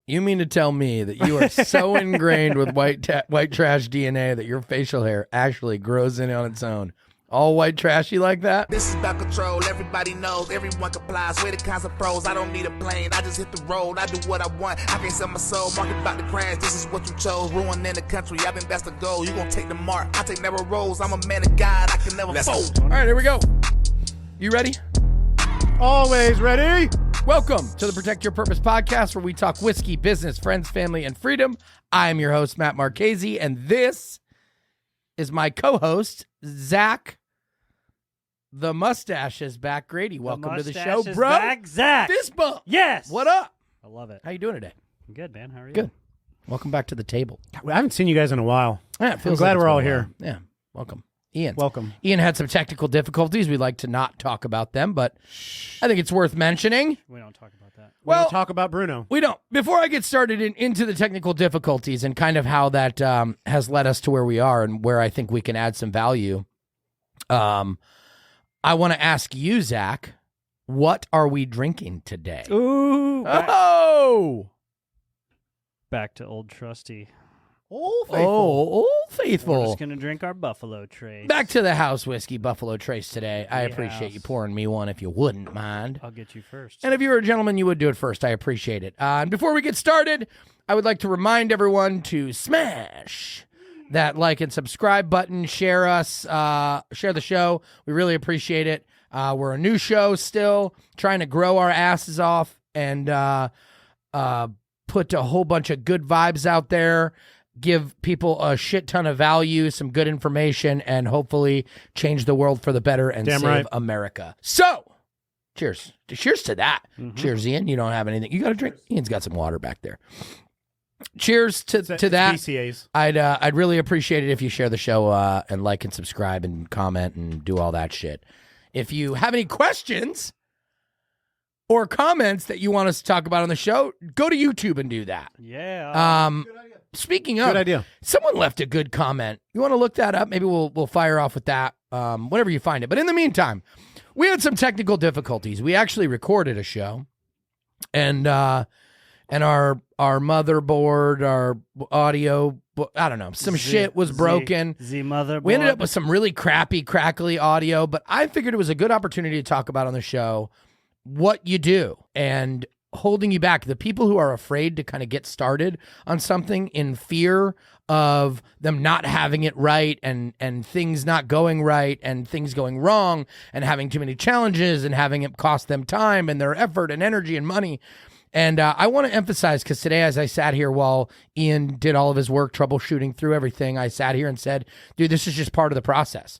You mean to tell me that you are so ingrained with white trash DNA that your facial hair actually grows in on its own? All white trashy like that? This is about control. Everybody knows. Everyone complies. We're the kinds of pros. I don't need a plane. I just hit the road. I do what I want. I can't sell my soul. Market about to crash. This is what you chose. Ruining the country. I think that's the goal. You gonna take the mark. I take narrow roads. I'm a man of God. I can never fold. All right, here we go. You ready? Always ready. Welcome to the Protect Your Purpose podcast, where we talk whiskey, business, friends, family, and freedom. I am your host, Matt Marchese, and this is my co-host, Zach. The mustache is back. Grady, welcome to the show, bro. Back, Zach. Fist bump. Yes. What up? I love it. How you doing today? I'm good, man. How are you? Good. Welcome back to the table. I haven't seen you guys in a while. Yeah, it I'm feels glad like it's we're all been a here. while. Yeah, welcome. Ian. Welcome. Ian had some technical difficulties. We'd like to not talk about them, but I think it's worth mentioning. We don't talk about that. Well, We don't talk about Bruno. We don't. Before I get started into the technical difficulties and kind of how that has led us to where we are and where I think we can add some value, I want to ask you, Zach, what are we drinking today? Ooh. Back to old trusty. Old Faithful. We're just going to drink our Buffalo Trace. Back to the house whiskey, Buffalo Trace today. I The appreciate house. you pouring me one if you wouldn't mind. I'll get you first. And if you were a gentleman, you would do it first. I appreciate it. And before we get started, I would like to remind everyone to smash that like and subscribe button. Share us, share the show. We really appreciate it. We're a new show still, trying to grow our asses off and put a whole bunch of good vibes out there. Give people a shit ton of value, some good information, and hopefully change the world for the better and Damn save right. America. So, cheers. Cheers to that. Mhm. Cheers, Ian. You don't have anything. You got a drink? Ian's got some water back there. Cheers to It's that. BCAs. I'd really appreciate it if you share the show and like and subscribe and comment and do all that shit. If you have any questions or comments that you want us to talk about on the show, go to YouTube and do that. Yeah. Speaking of, Good idea. someone left a good comment. You want to look that up? Maybe we'll fire off with that whenever you find it. But in the meantime, we had some technical difficulties. We actually recorded a show, and our motherboard, our audio, I don't know, some shit was broken. Z motherboard. We ended up with some really crappy, crackly audio, but I figured it was a good opportunity to talk about on the show what you do and holding you back. The people who are afraid to kind of get started on something in fear of them not having it right and things not going right and things going wrong and having too many challenges and having it cost them time and their effort and energy and money. And I want to emphasize, because today as I sat here while Ian did all of his work troubleshooting through everything, I sat here and said, dude, this is just part of the process.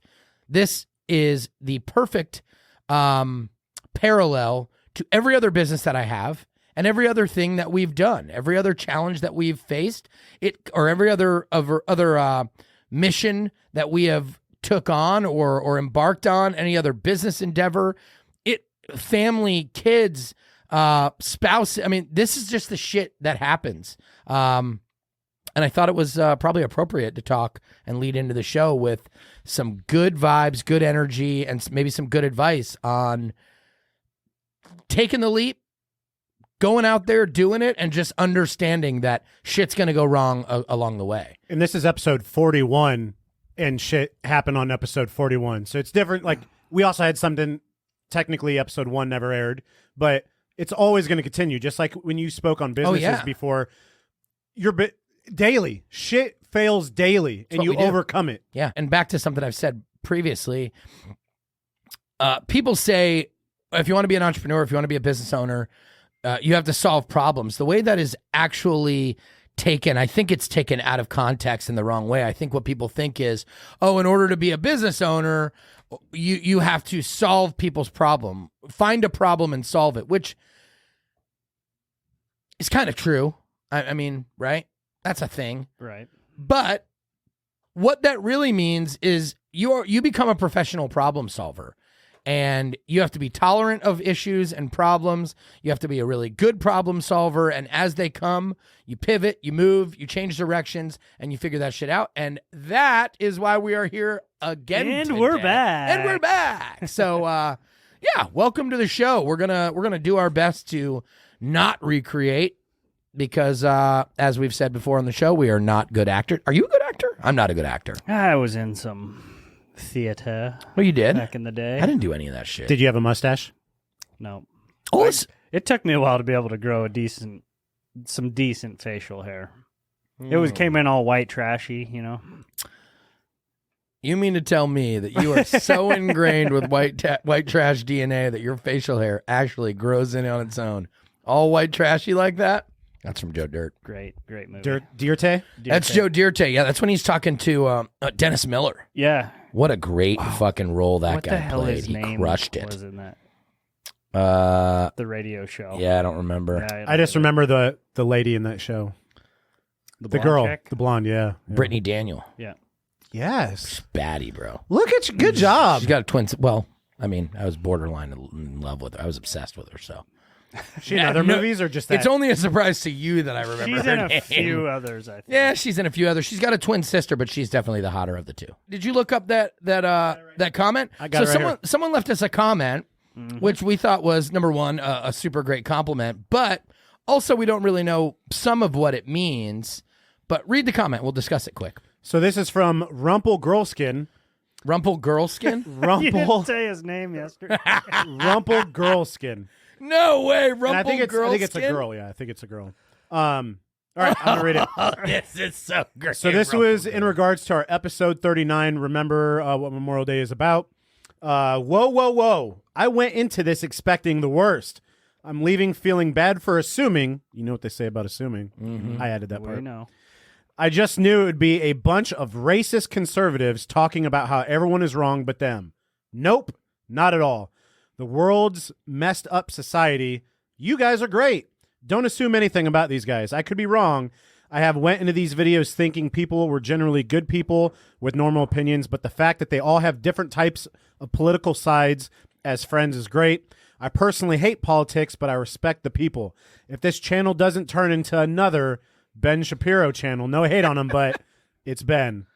This is the perfect parallel to every other business that I have and every other thing that we've done, every other challenge that we've faced, or every other mission that we have took on or embarked on, any other business endeavor, family, kids, spouse. I mean, this is just the shit that happens. And I thought it was probably appropriate to talk and lead into the show with some good vibes, good energy, and maybe some good advice on taking the leap, going out there, doing it, and just understanding that shit's going to go wrong along the way. And this is episode 41, and shit happened on episode 41. So it's different. Like, we also had something, technically episode 1 never aired, but it's always going to continue. Just like when you spoke on businesses before, daily. Shit fails daily, and you overcome it. Yeah. And back to something I've said previously, people say, if you want to be an entrepreneur, if you want to be a business owner, you have to solve problems. The way that is actually taken, I think it's taken out of context in the wrong way. I think what people think is, in order to be a business owner, you have to solve people's problem, find a problem and solve it, which is kind of true. I mean, right? That's a thing. Right. But what that really means is you become a professional problem solver. And you have to be tolerant of issues and problems. You have to be a really good problem solver. And as they come, you pivot, you move, you change directions, and you figure that shit out. And that is why we are here again And today. we're back. And we're back. So, yeah, welcome to the show. We're gonna do our best to not recreate because as we've said before on the show, we are not good actors. Are you a good actor? I'm not a good actor. I was in some theater. Oh, you did? Back in the day. I didn't do any of that shit. Did you have a mustache? No. Oh, It took me a while to be able to grow some decent facial hair. It came in all white trashy, you know. you mean to tell me that you are so ingrained with white trash DNA that your facial hair actually grows in on its own? All white trashy like that? That's from Joe Dirt. Great movie. Dirte? That's Joe Dirte. Yeah, that's when he's talking to Dennis Miller. Yeah. What a great fucking role that What guy the hell played. his He name crushed it. was in that? The radio show. Yeah, I don't remember. Yeah, I just remember the lady in that show. The blonde girl. chick? The blonde, yeah. Brittany Daniel. Yeah. Yes. Baddie, bro. Look at you. Good job. She's got a twin. Well, I mean, I was borderline in love with her. I was obsessed with her, so. She in other movies or just that? It's only a surprise to you that I remember She's her in a name. few others, I think. Yeah, she's in a few others. She's got a twin sister, but she's definitely the hotter of the two. Did you look up that comment? I got it right someone left us a comment, which we thought was, number one, a super great compliment, but also we don't really know some of what it means. But read the comment. We'll discuss it quick. So this is from Rumple Girlskin. Rumple Girlskin? You didn't Rumple say his name yesterday. Rumple Girlskin. No way, Rumple And I think it's a girl. Yeah, I think it's a girl. All right, I'm gonna read it. This is so great. So this was in regards to our episode 39. Remember what Memorial Day is about. Whoa. I went into this expecting the worst. I'm leaving feeling bad for assuming. You know what they say about assuming. Mm-hmm. I added that part. We know. I just knew it would be a bunch of racist conservatives talking about how everyone is wrong but them. Nope, not at all. The world's messed up society. You guys are great. Don't assume anything about these guys. I could be wrong. I have went into these videos thinking people were generally good people with normal opinions, but the fact that they all have different types of political sides as friends is great. I personally hate politics, but I respect the people. If this channel doesn't turn into another Ben Shapiro channel, no hate on him, but it's Ben,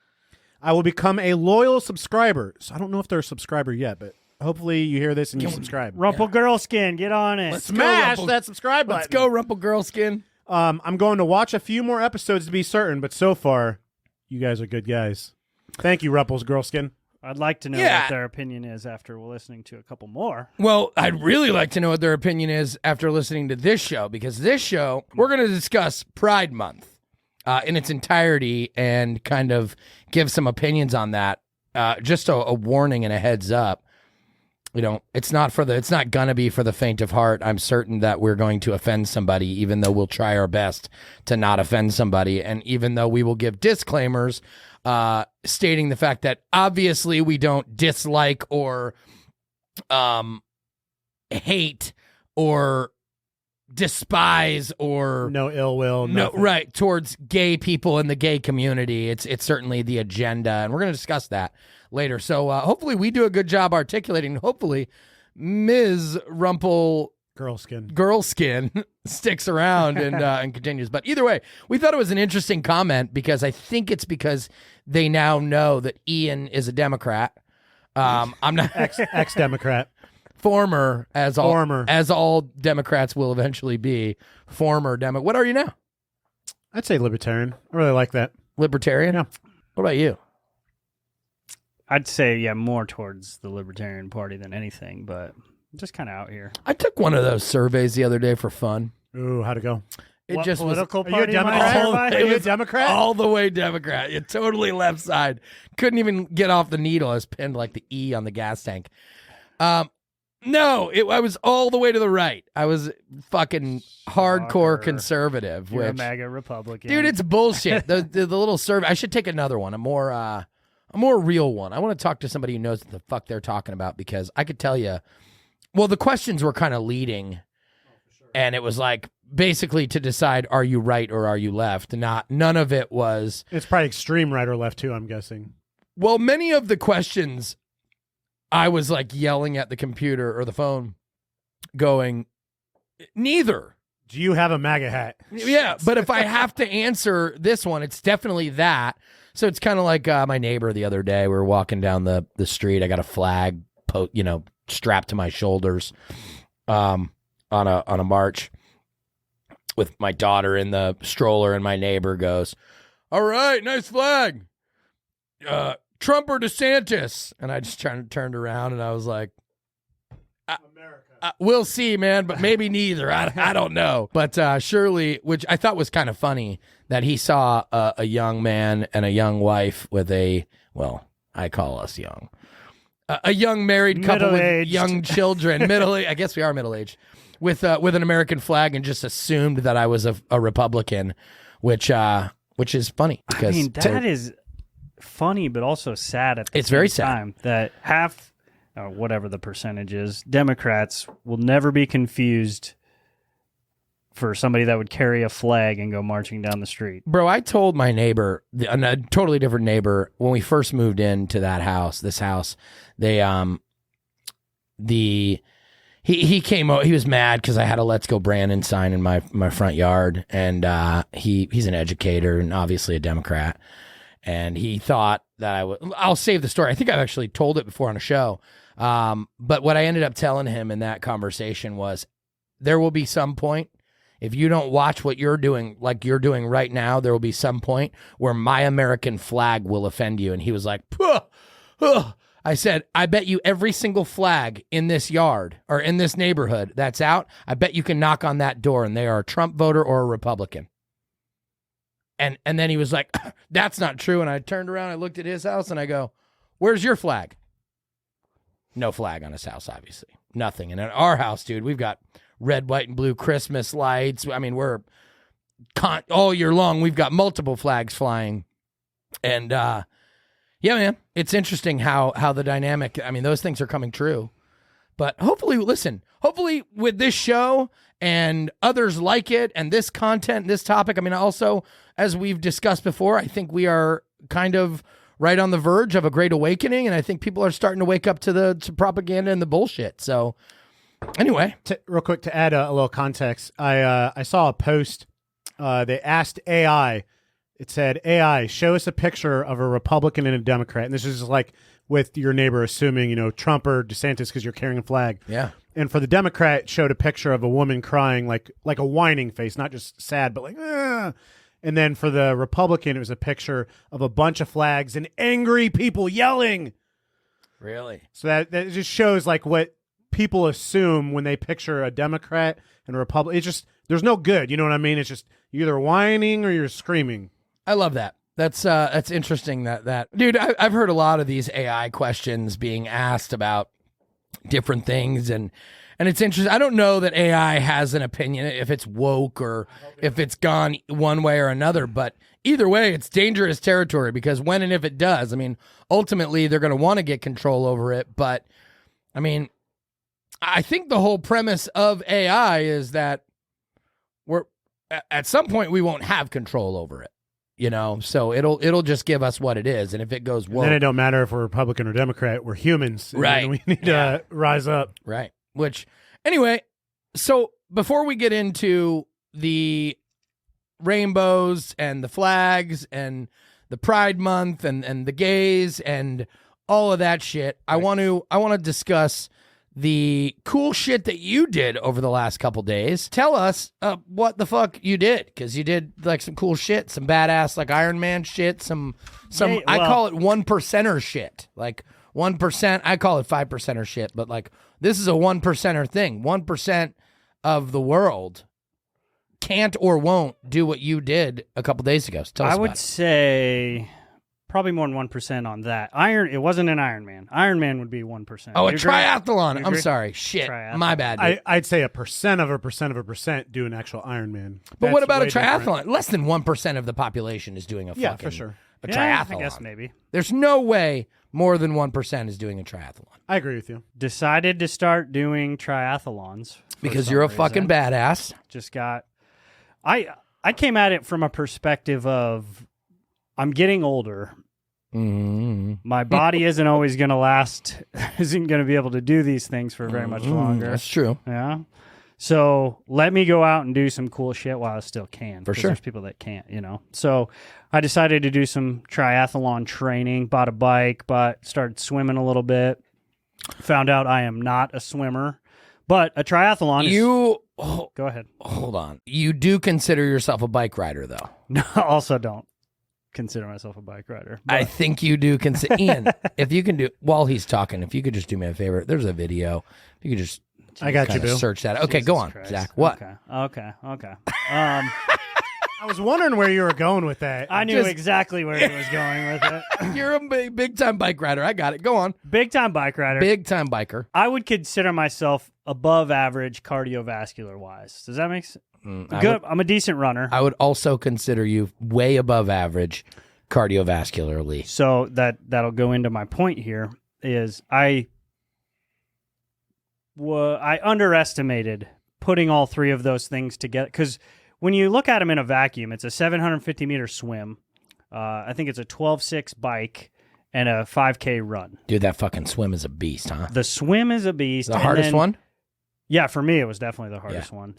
I will become a loyal subscriber. So I don't know if they're a subscriber yet, but hopefully you hear this and you subscribe. Rumple Girlskin, get on it. Let's Smash go, that subscribe button. Let's go, Rumple Girlskin. I'm going to watch a few more episodes to be certain, but so far, you guys are good guys. Thank you, Rupples Girlskin. I'd like to know what their opinion is after listening to a couple more. Well, I'd really like to know what their opinion is after listening to this show, because this show, we're going to discuss Pride Month in its entirety and kind of give some opinions on that. Just a warning and a heads up. You know, it's not gonna be for the faint of heart. I'm certain that we're going to offend somebody, even though we'll try our best to not offend somebody, and even though we will give disclaimers stating the fact that obviously we don't dislike or hate or despise or no ill will. Right, towards gay people in the gay community. It's certainly the agenda, and we're going to discuss that later. So hopefully we do a good job articulating. Hopefully Ms. Rumple Girlskin sticks around and continues. But either way, we thought it was an interesting comment because I think it's because they now know that Ian is a Democrat. I'm not ex-Democrat. Former, as all Democrats will eventually be. Former Democrat. What are you now? I'd say libertarian. I really like that. Libertarian? Yeah. What about you? I'd say, more towards the Libertarian Party than anything, but I'm just kind of out here. I took one of those surveys the other day for fun. Ooh, how'd it go? It What just political was, party? Are you a Democrat? It Are you a was Democrat? all the way Democrat. You totally left side. Couldn't even get off the needle. I was pinned like the E on the gas tank. No, I was all the way to the right. I was fucking hardcore Shocker. conservative. You're a which, MAGA Republican. dude, it's bullshit. the little survey. I should take another one. A more real one. I want to talk to somebody who knows what the fuck they're talking about, because I could tell you. Well, the questions were kind of leading, and it was like basically to decide, are you right or are you left? None of it was. It's probably extreme right or left too, I'm guessing. Well, many of the questions, I was like yelling at the computer or the phone, going, neither. Do you have a MAGA hat? Yeah, but if I have to answer this one, it's definitely that. So it's kind of like my neighbor the other day. We were walking down the street. I got a flag, strapped to my shoulders, on a march, with my daughter in the stroller, and my neighbor goes, "All right, nice flag. Trump or DeSantis?" And I just turned around and I was like, we'll see, man, but maybe neither. I don't know. But Shirley, which I thought was kind of funny, that he saw a young man and a young wife with I call us young. A young married couple with young children, I guess we are middle-aged, with an American flag, and just assumed that I was a Republican, which is funny. Because I mean, that is funny, but also sad at the it's very same time that half, or whatever the percentage is, Democrats will never be confused for somebody that would carry a flag and go marching down the street. Bro, I told my neighbor, a totally different neighbor, when we first moved into this house, he came out, he was mad because I had a "Let's Go Brandon" sign in my front yard, and he's an educator and obviously a Democrat, and he thought that I'll save the story. I think I've actually told it before on a show, but what I ended up telling him in that conversation was, there will be some point, if you don't watch what you're doing, like you're doing right now, there will be some point where my American flag will offend you. And he was like, "Puh, huh." I said, "I bet you every single flag in this yard or in this neighborhood that's out, I bet you can knock on that door and they are a Trump voter or a Republican." And then he was like, "That's not true." And I turned around, I looked at his house and I go, "Where's your flag?" No flag on his house, obviously. Nothing. And at our house, dude, we've got red, white, and blue Christmas lights. I mean, we're all year long. We've got multiple flags flying. And yeah, man, it's interesting how the dynamic, I mean, those things are coming true. But hopefully with this show and others like it and this content, this topic, I mean, also, as we've discussed before, I think we are kind of right on the verge of a great awakening. And I think people are starting to wake up to propaganda and the bullshit. So anyway, real quick to add a little context, I saw a post. They asked AI. It said, "AI, show us a picture of a Republican and a Democrat." And this is like with your neighbor assuming, Trump or DeSantis because you're carrying a flag. Yeah. And for the Democrat, it showed a picture of a woman crying, like a whining face, not just sad, but like, "Ah." And then for the Republican, it was a picture of a bunch of flags and angry people yelling. Really? So that just shows like what people assume when they picture a Democrat and a Republican. It's just, there's no good. You know what I mean? It's just you're either whining or you're screaming. I love that. That's interesting. That dude, I've heard a lot of these AI questions being asked about different things, and it's interesting. I don't know that AI has an opinion if it's woke or if it's gone one way or another, but either way, it's dangerous territory, because when and if it does, I mean, ultimately they're going to want to get control over it. But I mean, I think the whole premise of AI is that at some point we won't have control over it, so it'll just give us what it is. And if it goes woke, then it don't matter if we're Republican or Democrat, we're humans. Right. And we need to rise up. Right. Which, anyway, so before we get into the rainbows and the flags and the Pride Month and the gays and all of that shit, right, I want to discuss the cool shit that you did over the last couple days. Tell us what the fuck you did, because you did like some cool shit, some badass like Iron Man shit, some I call it 1%er shit, like 1%. I call it 5%er shit, but like this is a 1%er thing. 1% of the world can't or won't do what you did a couple days ago. So tell us I would say probably more than 1% on that. It wasn't an Iron Man. Iron Man would be 1%. Oh, a triathlon. I'm sorry. Shit. Triathlon. My bad. I'd say 1% of a percent do an actual Iron Man. But what about a way triathlon? different. Less than 1% of the population is doing a Yeah, fucking for sure. a Yeah, triathlon. I guess maybe. There's no way more than 1% is doing a triathlon. I agree with you. Decided to start doing triathlons. Because you're a fucking badass. Just got... I came at it from a perspective of I'm getting older. Mm-hmm. My body isn't always going to last, isn't going to be able to do these things for very much longer. That's true. Yeah. So let me go out and do some cool shit while I still can. For 'cause sure. There's people that can't, So I decided to do some triathlon training, bought a bike, started swimming a little bit. Found out I am not a swimmer, but a triathlon is... Go ahead. Hold on. You do consider yourself a bike rider, though. No, also don't consider myself a bike rider. I think you do consider. Ian, if you can do, while he's talking, if you could just do me a favor, there's a video. If you could just I got you, kinda Bill. search that. Okay, Jesus go on, Christ. Zach. What? Okay. I was wondering where you were going with that. I knew Just- exactly where he was going with it. You're a big time bike rider. I got it. Go on. Big time bike rider. Big time biker. I would consider myself above average cardiovascular wise. Does that make sense? Good. I'm a decent runner. I would also consider you way above average cardiovascularly. So that'll go into my point here is I underestimated putting all three of those things together because when you look at them in a vacuum, it's a 750 meter swim. I think it's a 12.6 bike and a 5K run. Dude, that fucking swim is a beast, huh? The swim is a beast. The and hardest then- one? Yeah, for me, it was definitely the hardest one.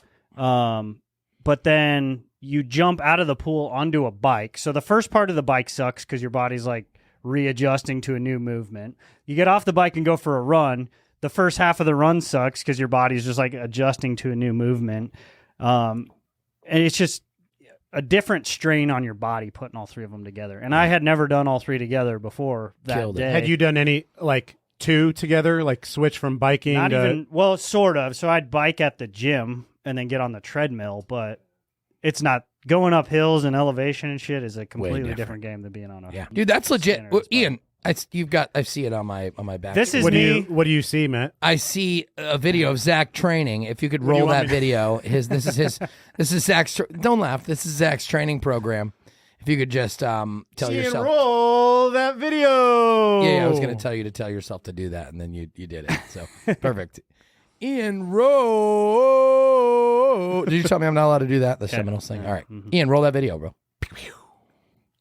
But then you jump out of the pool onto a bike. So the first part of the bike sucks because your body's like readjusting to a new movement. You get off the bike and go for a run. The first half of the run sucks because your body's just like adjusting to a new movement. And it's just a different strain on your body putting all three of them together. And I had never done all three together before that Killed it. day. Had you done any like two together, like switch from biking? Not to, even, well, sort of. So I'd bike at the gym and then get on the treadmill, but it's not going up hills and elevation and shit is a completely different. different game than being on a Yeah. Dude, that's legit. standard Well, spot. Ian, I see it on my back. This is What do me. you see, Matt? I see a video of Zach training. If you could do you roll want that me to- video, this is Zach's. Don't laugh. This is Zach's training program. If you could just tell yourself. roll that video. Yeah, I was going to tell you to tell yourself to do that, and then you did it. So perfect. Ian, roll. Did you tell me I'm not allowed to do that? The Seminoles thing. All right, Ian, roll that video, bro.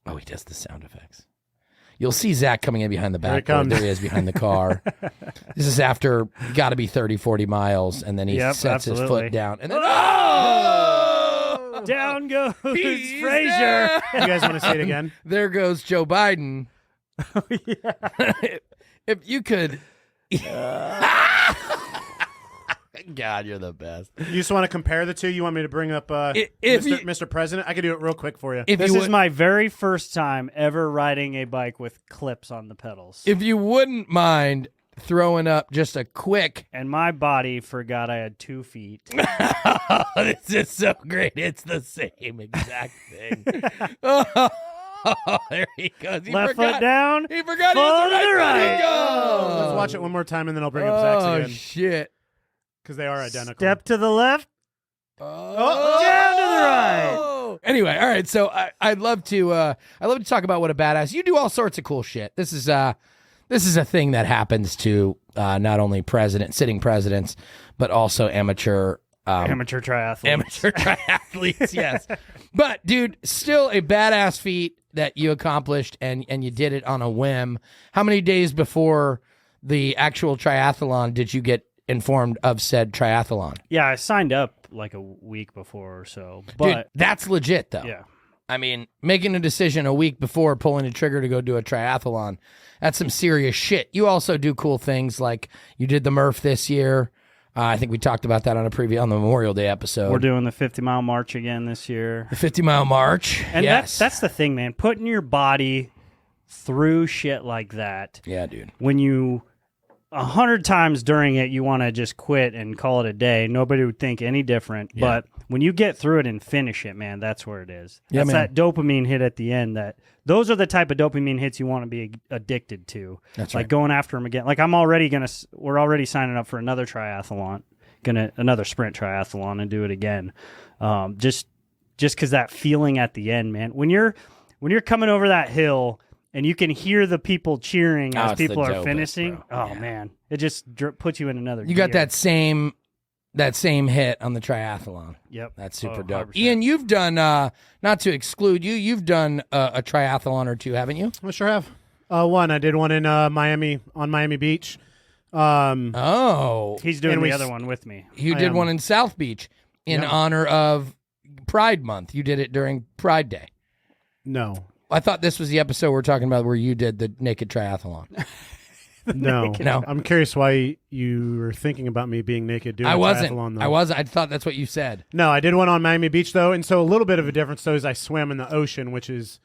Oh, he does the sound effects. You'll see Zach coming in behind the Here it back door. comes. There he is behind the car. This is after got to be 30, 40 miles, and then he Yep, sets his absolutely. foot down, and then oh! Down goes He's Frazier. down. You guys want to see it again? There goes Joe Biden. If you could. God, you're the best. You just want to compare the two? You want me to bring up If you- Mr. President? I could do it real quick for you. If This you is would- my very first time ever riding a bike with clips on the pedals. If you wouldn't mind throwing up just a quick. And my body forgot I had 2 feet. This is so great. It's the same exact thing. Oh, there he goes. He Left forgot. foot down. He forgot. Full He was to the right. Go. Let's watch it one more time, and then I'll bring up Zach's Oh again shit. because they are identical. Step to the left. Oh, down to the right. Anyway, all right. So I'd love to talk about what a badass. You do all sorts of cool shit. This is a thing that happens to not only sitting presidents, but also amateur triathletes. Yes, but dude, still a badass feat that you accomplished, and you did it on a whim. How many days before the actual triathlon did you get informed of said triathlon? Yeah, I signed up like a week before or so. But Dude, that's legit though. yeah. I mean, making a decision a week before pulling the trigger to go do a triathlon, that's some serious shit. You also do cool things like you did the Murph this year. I think we talked about that on the Memorial Day episode. We're doing the 50-mile march again this year. the 50-mile march. And yes. that's the thing, man. Putting your body through shit like that. Yeah, dude. When you 100 times during it you want to just quit and call it a day, nobody would think any different. Yeah. But when you get through it and finish it, man, that's where it is. Yeah, That's man. that dopamine hit at the end. Those are the type of dopamine hits you want to be addicted to. That's like right. going after them again. Like we're already signing up for another triathlon, another sprint triathlon, and do it again. Just because that feeling at the end, man. When you're coming over that hill and you can hear the people cheering Oh, as it's the people are dopest, finishing. bro. Oh Yeah. man, it just puts you in another. You got gear. that same hit on the triathlon. Yep, That's super Oh, dope. 100%. Ian, you've done, not to exclude you, you've done a triathlon or two, haven't you? I sure have. One. I did one in Miami on Miami Beach. Oh. He's doing And the we other s- one with me. You I did am. one in South Beach in Yeah. honor of Pride Month. You did it during Pride Day. No. I thought this was the episode we're talking about where you did the naked triathlon. No, No. I'm curious why you were thinking about me being naked doing I a wasn't. triathlon, though. I wasn't. I thought that's what you said. No, I did one on Miami Beach though, and so a little bit of a difference though is I swam in the ocean, which is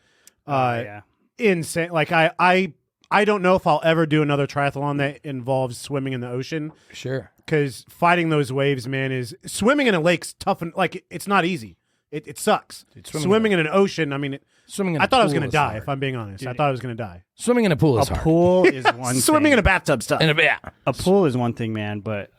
Yeah. insane. Like I don't know if I'll ever do another triathlon that involves swimming in the ocean, Sure. because fighting those waves, man, is swimming in a lake's tough and like it's not easy. It sucks. Swimming in an ocean, I mean, Swimming in I a thought I was pool going to is die. hard. If I'm being honest, I thought I was going to die. Swimming in a pool is A hard. pool is one Swimming thing. in a bathtub stuff. A pool is one thing, man, but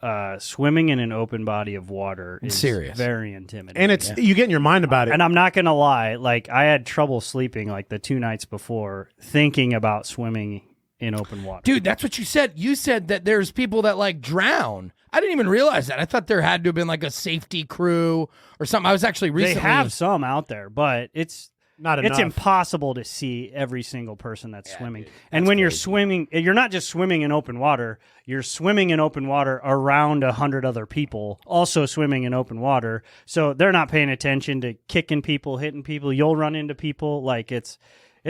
swimming in an open body of water is serious. very intimidating. And it's you get in your mind about it. And I'm not gonna lie, like I had trouble sleeping like the 2 nights before thinking about swimming in open water. Dude, that's what you said. You said that there's people that like drown. I didn't even realize that. I thought there had to have been like a safety crew or something. I was actually recently. They have some out there, but it's Not it's enough. impossible to see every single person that's swimming. And when you're swimming, you're not just swimming in open water. You're swimming in open water around 100 other people also swimming in open water. So they're not paying attention to kicking people, hitting people. You'll run into people. Like it's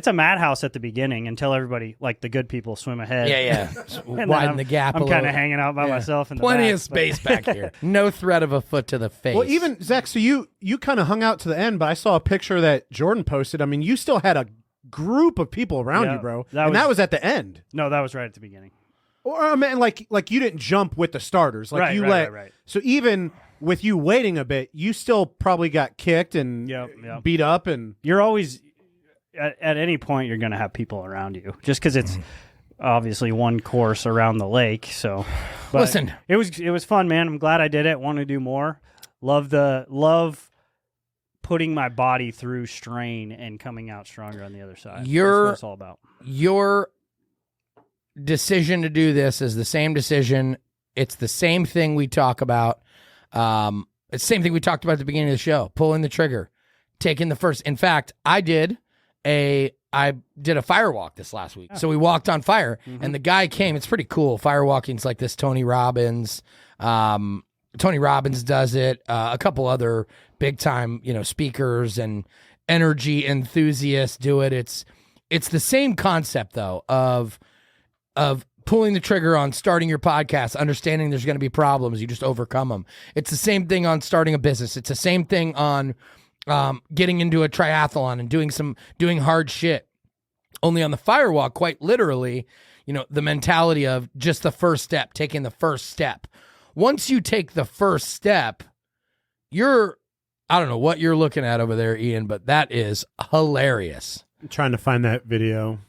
a madhouse at the beginning until everybody, like the good people, swim ahead. Yeah. And then Widen the gap a I'm little. kind of hanging out by myself in the Plenty back, of space back here. No threat of a foot to the face. Well, even Zach, so you kind of hung out to the end, but I saw a picture that Jordan posted. I mean, you still had a group of people around Yeah, you, bro, that that was at the end. No, that was right at the beginning. Or I mean, like you didn't jump with the starters, like Right, you right. So even with you waiting a bit, you still probably got kicked and Yep. beat up, and You're always at any point you're going to have people around you, just because it's obviously one course around the lake. So, but Listen. it was fun, man. I'm glad I did it. Want to do more. Love putting my body through strain and coming out stronger on the other side. That's what it's all about. Your decision to do this is the same decision. It's the same thing we talk about. It's the same thing we talked about at the beginning of the show, pulling the trigger, taking the first. In fact, I did a fire walk this last week. So we walked on fire and the guy came. It's pretty cool. Fire walking's like this Tony Robbins. Tony Robbins does it. A couple other big time, speakers and energy enthusiasts do it. It's the same concept though of pulling the trigger on starting your podcast, understanding there's going to be problems, you just overcome them. It's the same thing on starting a business. It's the same thing on getting into a triathlon and doing hard shit. Only on the firewalk, quite literally, the mentality of just the first step, taking the first step. Once you take the first step, I don't know what you're looking at over there, Ian, but that is hilarious. I'm trying to find that video.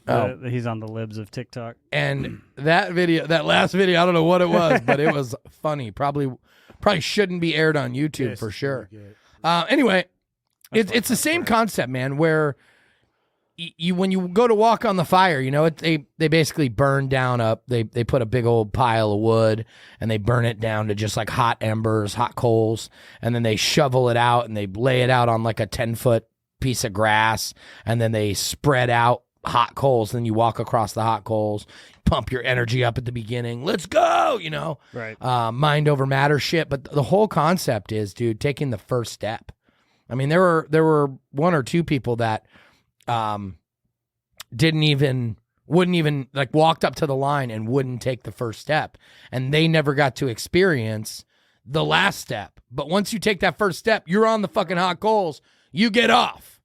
He's on the libs of TikTok. And that last video, I don't know what it was, but it was funny. Probably shouldn't be aired on YouTube for sure. Anyway, it's the same concept, man, where you when you go to walk on the fire, they basically burn down they put a big old pile of wood and they burn it down to just like hot embers, hot coals, and then they shovel it out and they lay it out on like a 10-foot piece of grass, and then they spread out hot coals. Then you walk across the hot coals, pump your energy up at the beginning. Let's go, Right. Mind over matter shit. But the whole concept is, dude, taking the first step. I mean, there were one or two people that wouldn't even like walked up to the line and wouldn't take the first step, and they never got to experience the last step. But once you take that first step, you're on the fucking hot coals. You get off.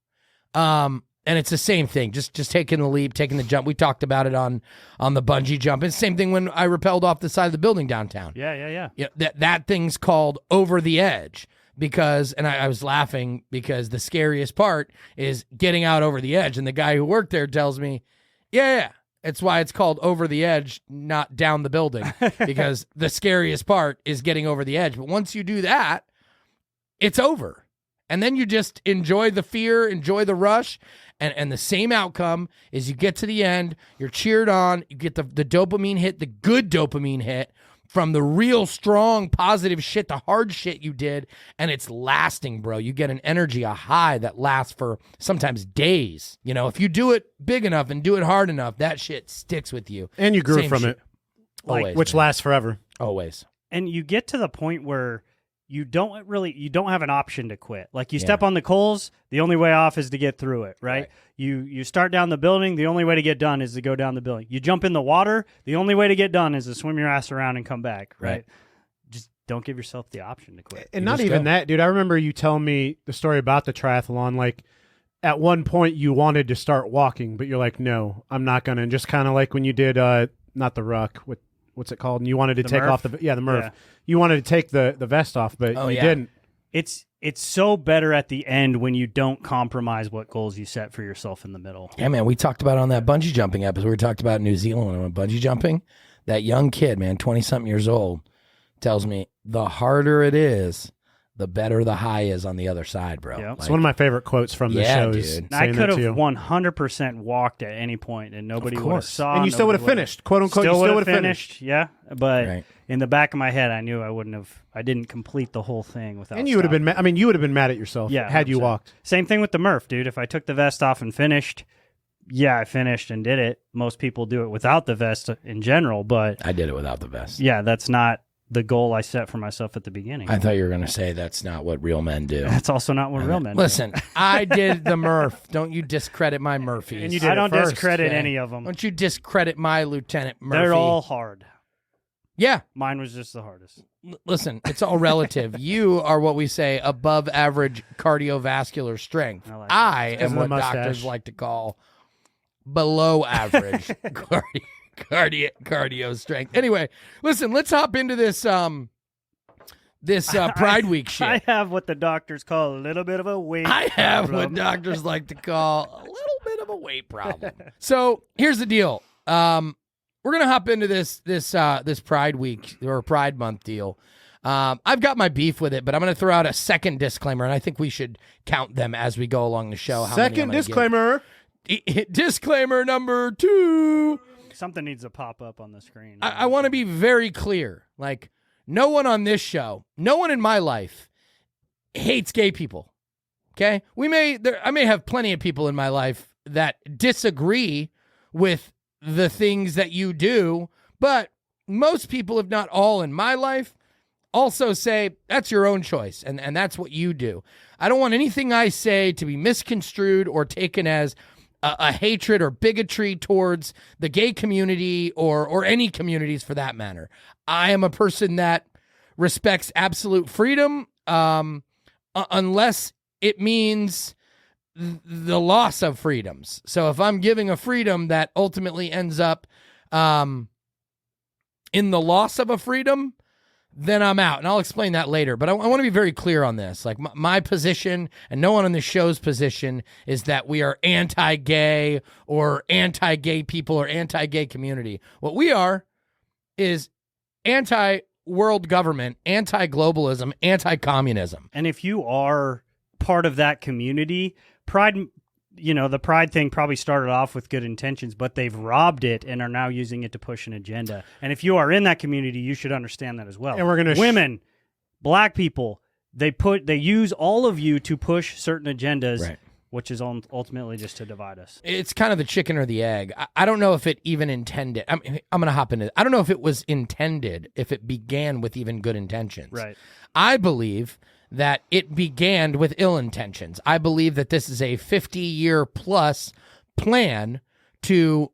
And it's the same thing, just taking the leap, taking the jump. We talked about it on the bungee jump. It's the same thing when I rappelled off the side of the building downtown. Yeah. That thing's called over the edge because, and I was laughing because the scariest part is getting out over the edge. And the guy who worked there tells me, yeah, it's why it's called over the edge, not down the building, because the scariest part is getting over the edge. But once you do that, it's over. And then you just enjoy the fear, enjoy the rush, and the same outcome is you get to the end, you're cheered on, you get the dopamine hit, the good dopamine hit from the real strong positive shit, the hard shit you did, and it's lasting, bro. You get an energy, a high that lasts for sometimes days. If you do it big enough and do it hard enough, that shit sticks with you. And you grew Same from shit. it, Always, which man. lasts forever. Always. And you get to the point where you don't have an option to quit. Like you step on the coals, the only way off is to get through it, right? You start down the building, the only way to get done is to go down the building. You jump in the water, the only way to get done is to swim your ass around and come back, right? Just don't give yourself the option to quit. And not even that, dude. I remember you telling me the story about the triathlon. Like, at one point you wanted to start walking, but you're like, no, I'm not going to. And just kind of like when you did, not the ruck, what's it called? And you wanted to take off the Murph. Yeah. You wanted to take the vest off, but you didn't. It's so better at the end when you don't compromise what goals you set for yourself in the middle. Yeah, man, we talked about on that bungee jumping episode. We talked about New Zealand when I went bungee jumping. That young kid, man, 20-something years old, tells me the harder it is, the better the high is on the other side, bro. Yep. Like, it's one of my favorite quotes from the show. Dude. I could have 100% walked at any point, and nobody would have saw. And you still would have finished, quote unquote. Still you still would have finished. Yeah, but in the back of my head, I knew I wouldn't have. I didn't complete the whole thing without. And you would have been. I mean, you would have been mad at yourself. Yeah, had you walked. Same thing with the Murph, dude. If I took the vest off and finished, I finished and did it. Most people do it without the vest in general, but I did it without the vest. Yeah, that's not the goal I set for myself at the beginning. I thought you were going to say that's not what real men do. That's also not what real men do. Listen, I did the Murph. Don't you discredit my Murphys. And you did I don't first, discredit any of them. Don't you discredit my Lieutenant Murphy. They're all hard. Yeah. Mine was just the hardest. Listen, it's all relative. You are what we say above average cardiovascular strength. I am what doctors like to call below average cardio strength. Anyway, listen, let's hop into this Pride Week shit. I have what the doctors call a little bit of a weight I have problem. what doctors like to call a little bit of a weight problem. So here's the deal. We're gonna hop into this Pride Week or Pride Month deal. I've got my beef with it, but I'm gonna throw out a second disclaimer, and I think we should count them as we go along the show. Second disclaimer. Disclaimer number 2. Something needs to pop up on the screen. I want to be very clear. Like, no one on this show, no one in my life hates gay people. Okay? I may have plenty of people in my life that disagree with the things that you do, but most people, if not all in my life, also say that's your own choice and that's what you do. I don't want anything I say to be misconstrued or taken as a hatred or bigotry towards the gay community or any communities for that matter. I am a person that respects absolute freedom unless it means the loss of freedoms. So if I'm giving a freedom that ultimately ends up in the loss of a freedom, then I'm out. And I'll explain that later. But I want to be very clear on this. Like, my position, and no one on the show's position, is that we are anti-gay or anti-gay people or anti-gay community. What we are is anti-world government, anti-globalism, anti-communism. And if you are part of that community, Pride, the Pride thing probably started off with good intentions, but they've robbed it and are now using it to push an agenda. And if you are in that community, you should understand that as well. And we're going to women, black people, they use all of you to push certain agendas, right, which is ultimately just to divide us. It's kind of the chicken or the egg. I don't know if it even intended. I'm going to hop into it. I don't know if it was intended, if it began with even good intentions. Right. I believe that it began with ill intentions. I believe that this is a 50-year plus plan to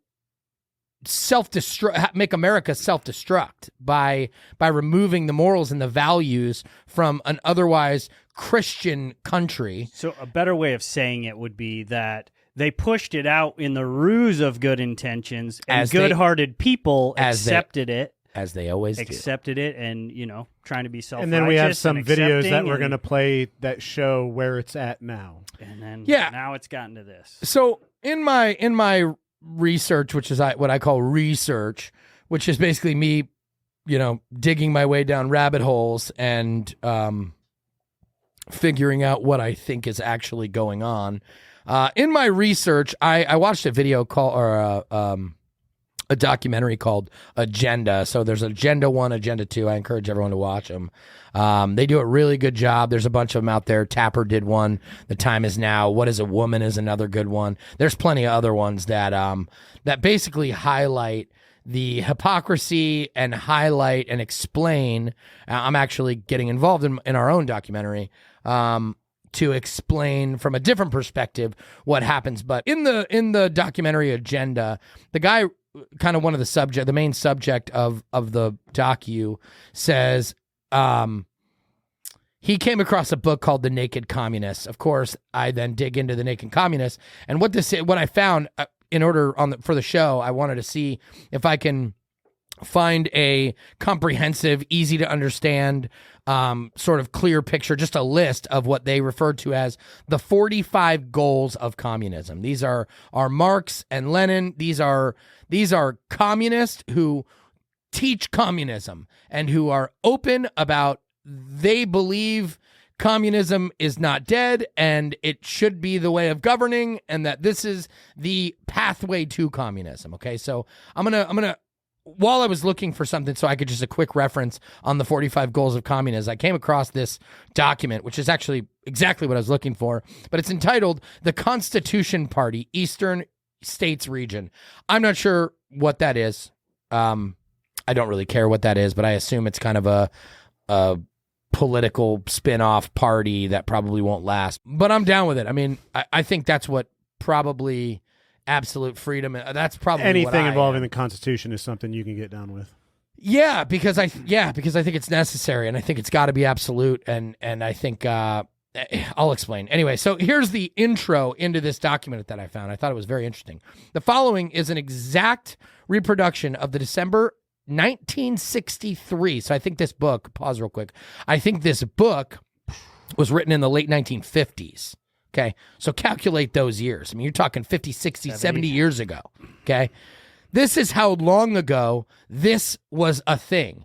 self-destruct, make America self-destruct by removing the morals and the values from an otherwise Christian country. So a better way of saying it would be that they pushed it out in the ruse of good intentions, and good-hearted people accepted it. As they always accepted it, and trying to be self-righteous. And then we have some videos that we're going to play that show where it's at now. And then now it's gotten to this. So in my research, which is what I call research, which is basically me, digging my way down rabbit holes and figuring out what I think is actually going on. In my research, I watched a video a documentary called Agenda. So there's Agenda 1, Agenda 2. I encourage everyone to watch them. They do a really good job. There's a bunch of them out there. Tapper did one. The Time Is Now. What is a Woman is another good one. There's plenty of other ones that basically highlight hypocrisy and highlight and explain. I'm actually getting involved in our own documentary to explain from a different perspective what happens. But in the documentary agenda, the guy, kind of the main subject of the docu, says he came across a book called The Naked Communists. Of course, I then dig into The Naked Communists, and what I found in order for the show, I wanted to see if I can find a comprehensive, easy to understand, sort of clear picture, just a list of what they referred to as the 45 goals of communism. These are Marx and Lenin. These are communists who teach communism and who are open about they believe communism is not dead and it should be the way of governing, and that this is the pathway to communism. Okay, so I'm gonna while I was looking for something so I could just a quick reference on the 45 goals of communism, I came across this document, which is actually exactly what I was looking for, but it's entitled The Constitution Party, Eastern States Region. I'm not sure what that is. I don't really care what that is, but I assume it's kind of a political spin-off party that probably won't last. But I'm down with it. I mean, I think that's what probably absolute freedom. That's probably anything involving the Constitution is something you can get down with. Yeah, because I think it's necessary, and I think it's got to be absolute, and I think I'll explain. Anyway, so here's the intro into this document that I found. I thought it was very interesting. The following is an exact reproduction of the December 1963. So I think this book, pause real quick. I think this book was written in the late 1950s. Okay. So calculate those years. I mean, you're talking 50, 60, 70 years ago. Okay. This is how long ago this was a thing.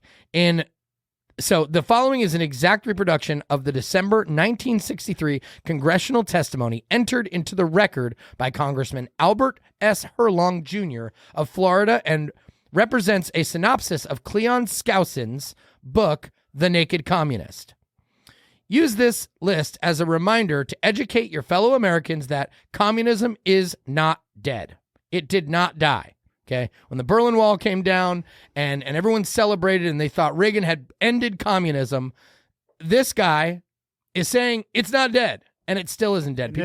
So the following is an exact reproduction of the December 1963 congressional testimony entered into the record by Congressman Albert S. Herlong Jr. of Florida and represents a synopsis of Cleon Skousen's book, The Naked Communist. Use this list as a reminder to educate your fellow Americans that communism is not dead. It did not die. Okay? When the Berlin Wall came down and everyone celebrated and they thought Reagan had ended communism, this guy is saying it's not dead. And it still isn't dead.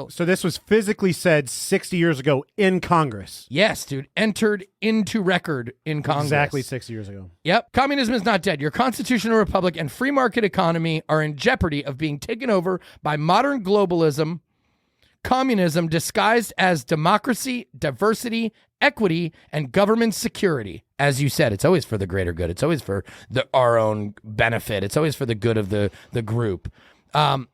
So this was physically said 60 years ago in Congress. Yes, dude. Entered into record in Congress. Exactly 60 years ago. Yep. Communism is not dead. Your constitutional republic and free market economy are in jeopardy of being taken over by modern globalism, communism disguised as democracy, diversity, equity, and government security. As you said, it's always for the greater good. It's always for our own benefit. It's always for the good of the group.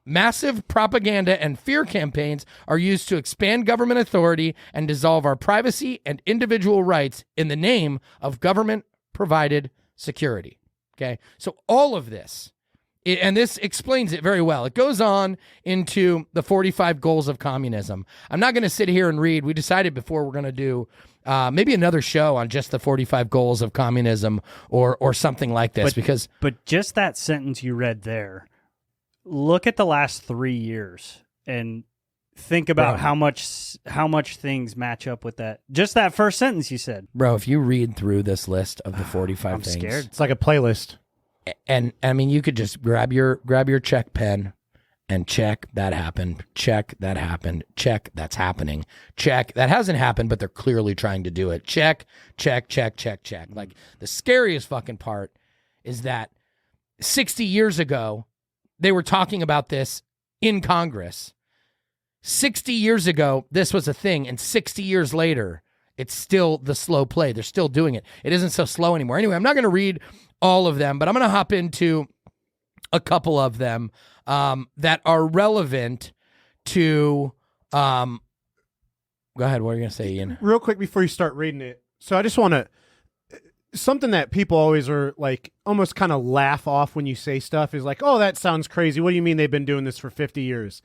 Massive propaganda and fear campaigns are used to expand government authority and dissolve our privacy and individual rights in the name of government-provided security. Okay, so all of this, and this explains it very well. It goes on into the 45 goals of communism. I'm not going to sit here and read. We decided before we're going to do maybe another show on just the 45 goals of communism or something like this. But just that sentence you read there, look at the last 3 years and think about how much things match up with that. Just that first sentence you said. Bro, if you read through this list of the 45 I'm things. scared. It's like a playlist. And I mean, you could just grab your check pen and check that happened. Check that happened. Check that's happening. Check that hasn't happened, but they're clearly trying to do it. Check, check, check, check, check. Like the scariest fucking part is that 60 years ago, they were talking about this in Congress. 60 years ago, this was a thing, and 60 years later, it's still the slow play. They're still doing it. It isn't so slow anymore. Anyway, I'm not going to read all of them, but I'm going to hop into a couple of them that are relevant to... go ahead. What are you going to say, Ian? Real quick before you start reading it. So I just want to... Something that people always are like almost kind of laugh off when you say stuff is like, oh, that sounds crazy. What do you mean they've been doing this for 50 years?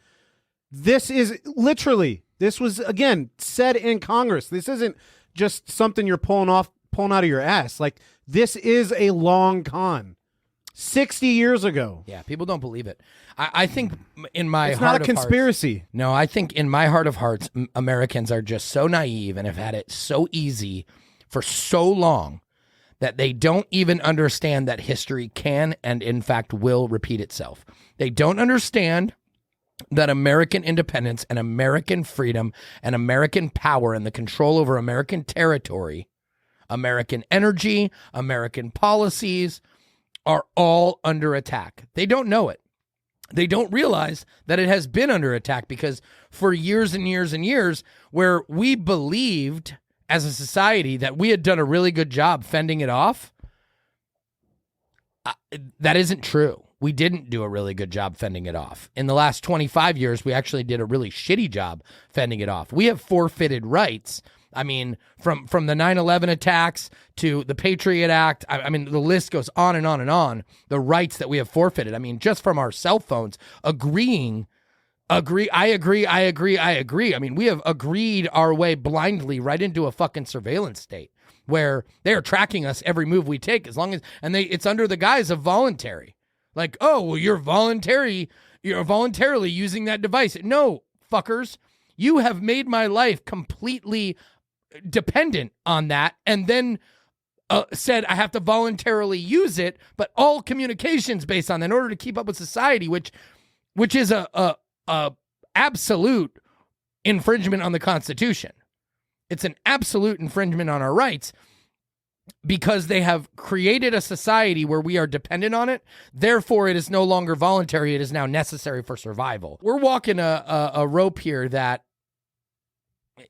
This is literally, this was, again, said in Congress. This isn't just something you're pulling out of your ass. Like, this is a long con. 60 years ago. Yeah, people don't believe it. I think in my it's heart not a conspiracy. No, I think in my heart of hearts, Americans are just so naive and have had it so easy for so long that they don't even understand that history can and in fact will repeat itself. They don't understand that American independence and American freedom and American power and the control over American territory, American energy, American policies are all under attack. They don't know it. They don't realize that it has been under attack because for years and years and years, where we believed as a society that we had done a really good job fending it off, that isn't true. We didn't do a really good job fending it off. In the last 25 years, we actually did a really shitty job fending it off. We have forfeited rights. I mean, from the 9/11 attacks to the Patriot Act, I mean, the list goes on and on and on, the rights that we have forfeited. I mean, just from our cell phones, I agree. I mean, we have agreed our way blindly right into a fucking surveillance state where they are tracking us every move we take as long as, and it's under the guise of voluntary. Like, oh, well, you're voluntarily using that device. No, fuckers, you have made my life completely dependent on that, and then said I have to voluntarily use it, but all communications based on that in order to keep up with society, which is a absolute infringement on the Constitution. It's an absolute infringement on our rights because they have created a society where we are dependent on it. Therefore, it is no longer voluntary. It is now necessary for survival. We're walking a rope here that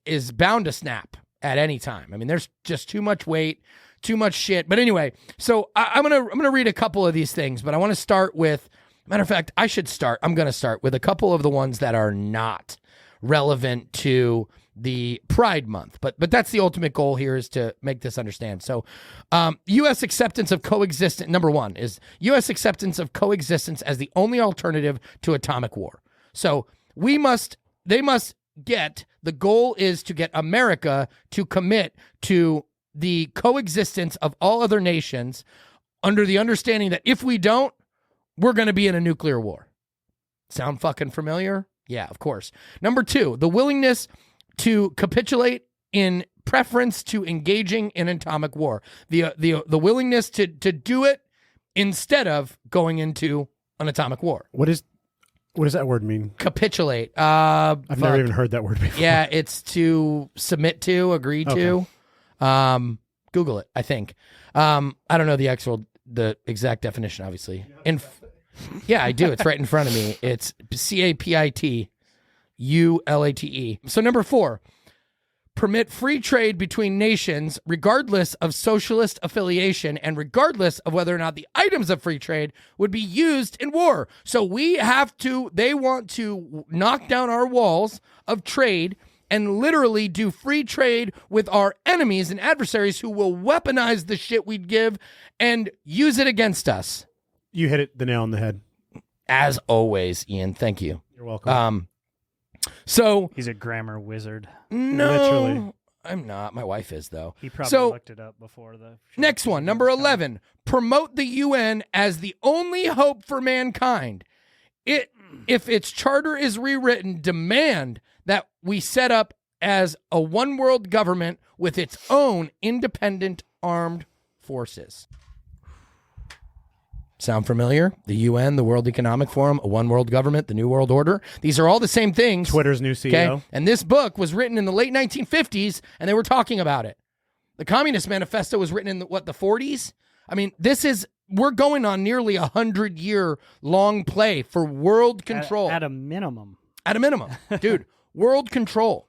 is bound to snap at any time. I mean, there's just too much weight, too much shit. But anyway, so I'm gonna read a couple of these things, but I want to start with, matter of fact, I'm going to start with a couple of the ones that are not relevant to the Pride Month. But that's the ultimate goal here, is to make this understand. So U.S. acceptance of coexistence, number one, is U.S. acceptance of coexistence as the only alternative to atomic war. So the goal is to get America to commit to the coexistence of all other nations under the understanding that if we don't, we're going to be in a nuclear war. Sound fucking familiar? Yeah, of course. Number two, the willingness to capitulate in preference to engaging in atomic war. The willingness to do it instead of going into an atomic war. What does that word mean? Capitulate. I've never even heard that word before. Yeah, it's to submit to, agree to. Google it, I think. I don't know the exact definition, obviously. Yeah, I do. It's right in front of me. It's CAPITULATE. So number four, permit free trade between nations regardless of socialist affiliation and regardless of whether or not the items of free trade would be used in war. So they want to knock down our walls of trade and literally do free trade with our enemies and adversaries who will weaponize the shit we'd give and use it against us. You hit the nail on the head. As always, Ian. Thank you. You're welcome. So he's a grammar wizard. No, literally. I'm not. My wife is, though. He probably looked it up before the show. Next one, number 11. Promote the UN as the only hope for mankind. If its charter is rewritten, demand that we set up as a one world government with its own independent armed forces. Sound familiar? The UN, the World Economic Forum, a one world government, the New World Order. These are all the same things. Twitter's new CEO. Okay? And this book was written in the late 1950s, and they were talking about it. The Communist Manifesto was written in the 40s? I mean, we're going on nearly 100-year long play for world control. At a minimum. At a minimum. Dude, world control.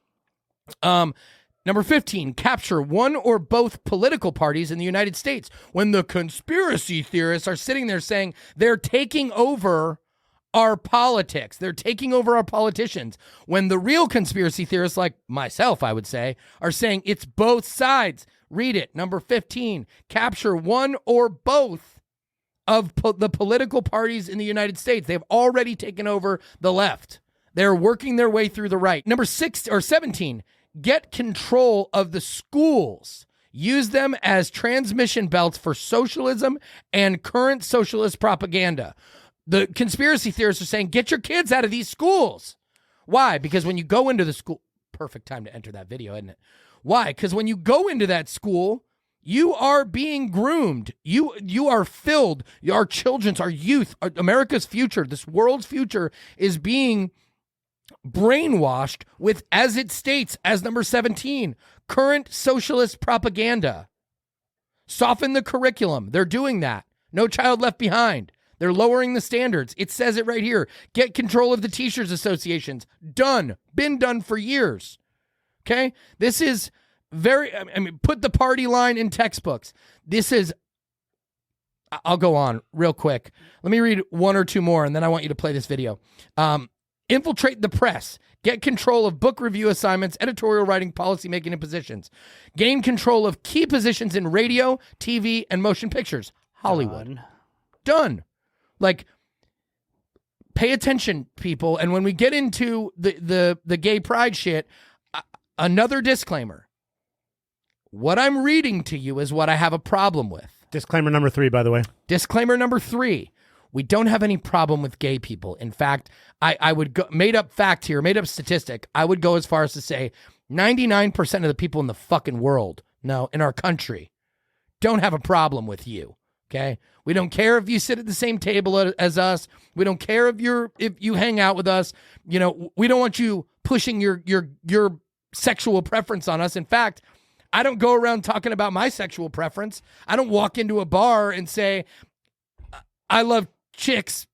Number 15, capture one or both political parties in the United States. When the conspiracy theorists are sitting there saying they're taking over our politics, they're taking over our politicians. When the real conspiracy theorists, like myself, I would say, are saying it's both sides. Read it. Number 15, capture one or both of the political parties in the United States. They've already taken over the left. They're working their way through the right. Number 17, get control of the schools. Use them as transmission belts for socialism and current socialist propaganda. The conspiracy theorists are saying, get your kids out of these schools. Why? Because when you go into the school, perfect time to enter that video, isn't it? Why? Because when you go into that school, you are being groomed. You are filled. Our children's, our youth, America's future, this world's future is being brainwashed with, as it states, as number 17, current socialist propaganda. Soften the curriculum. They're doing that. No Child Left Behind. They're lowering the standards. It says it right here. Get control of the teachers' associations. Done. Been done for years. Okay? This is put the party line in textbooks. This is, I'll go on real quick. Let me read one or two more, and then I want you to play this video. Infiltrate the press. Get control of book review assignments, editorial writing, policy making, and positions. Gain control of key positions in radio, TV, and motion pictures. Hollywood. Done. Like, pay attention, people. And when we get into the gay pride shit, another disclaimer. What I'm reading to you is what I have a problem with. Disclaimer number 3, by the way. Disclaimer number 3. We don't have any problem with gay people. In fact, I would go, made up fact here, made up statistic. I would go as far as to say 99% of the people in the fucking world, no, in our country, don't have a problem with you. Okay? We don't care if you sit at the same table as us. We don't care if you hang out with us. You know, we don't want you pushing your sexual preference on us. In fact, I don't go around talking about my sexual preference. I don't walk into a bar and say, I love chicks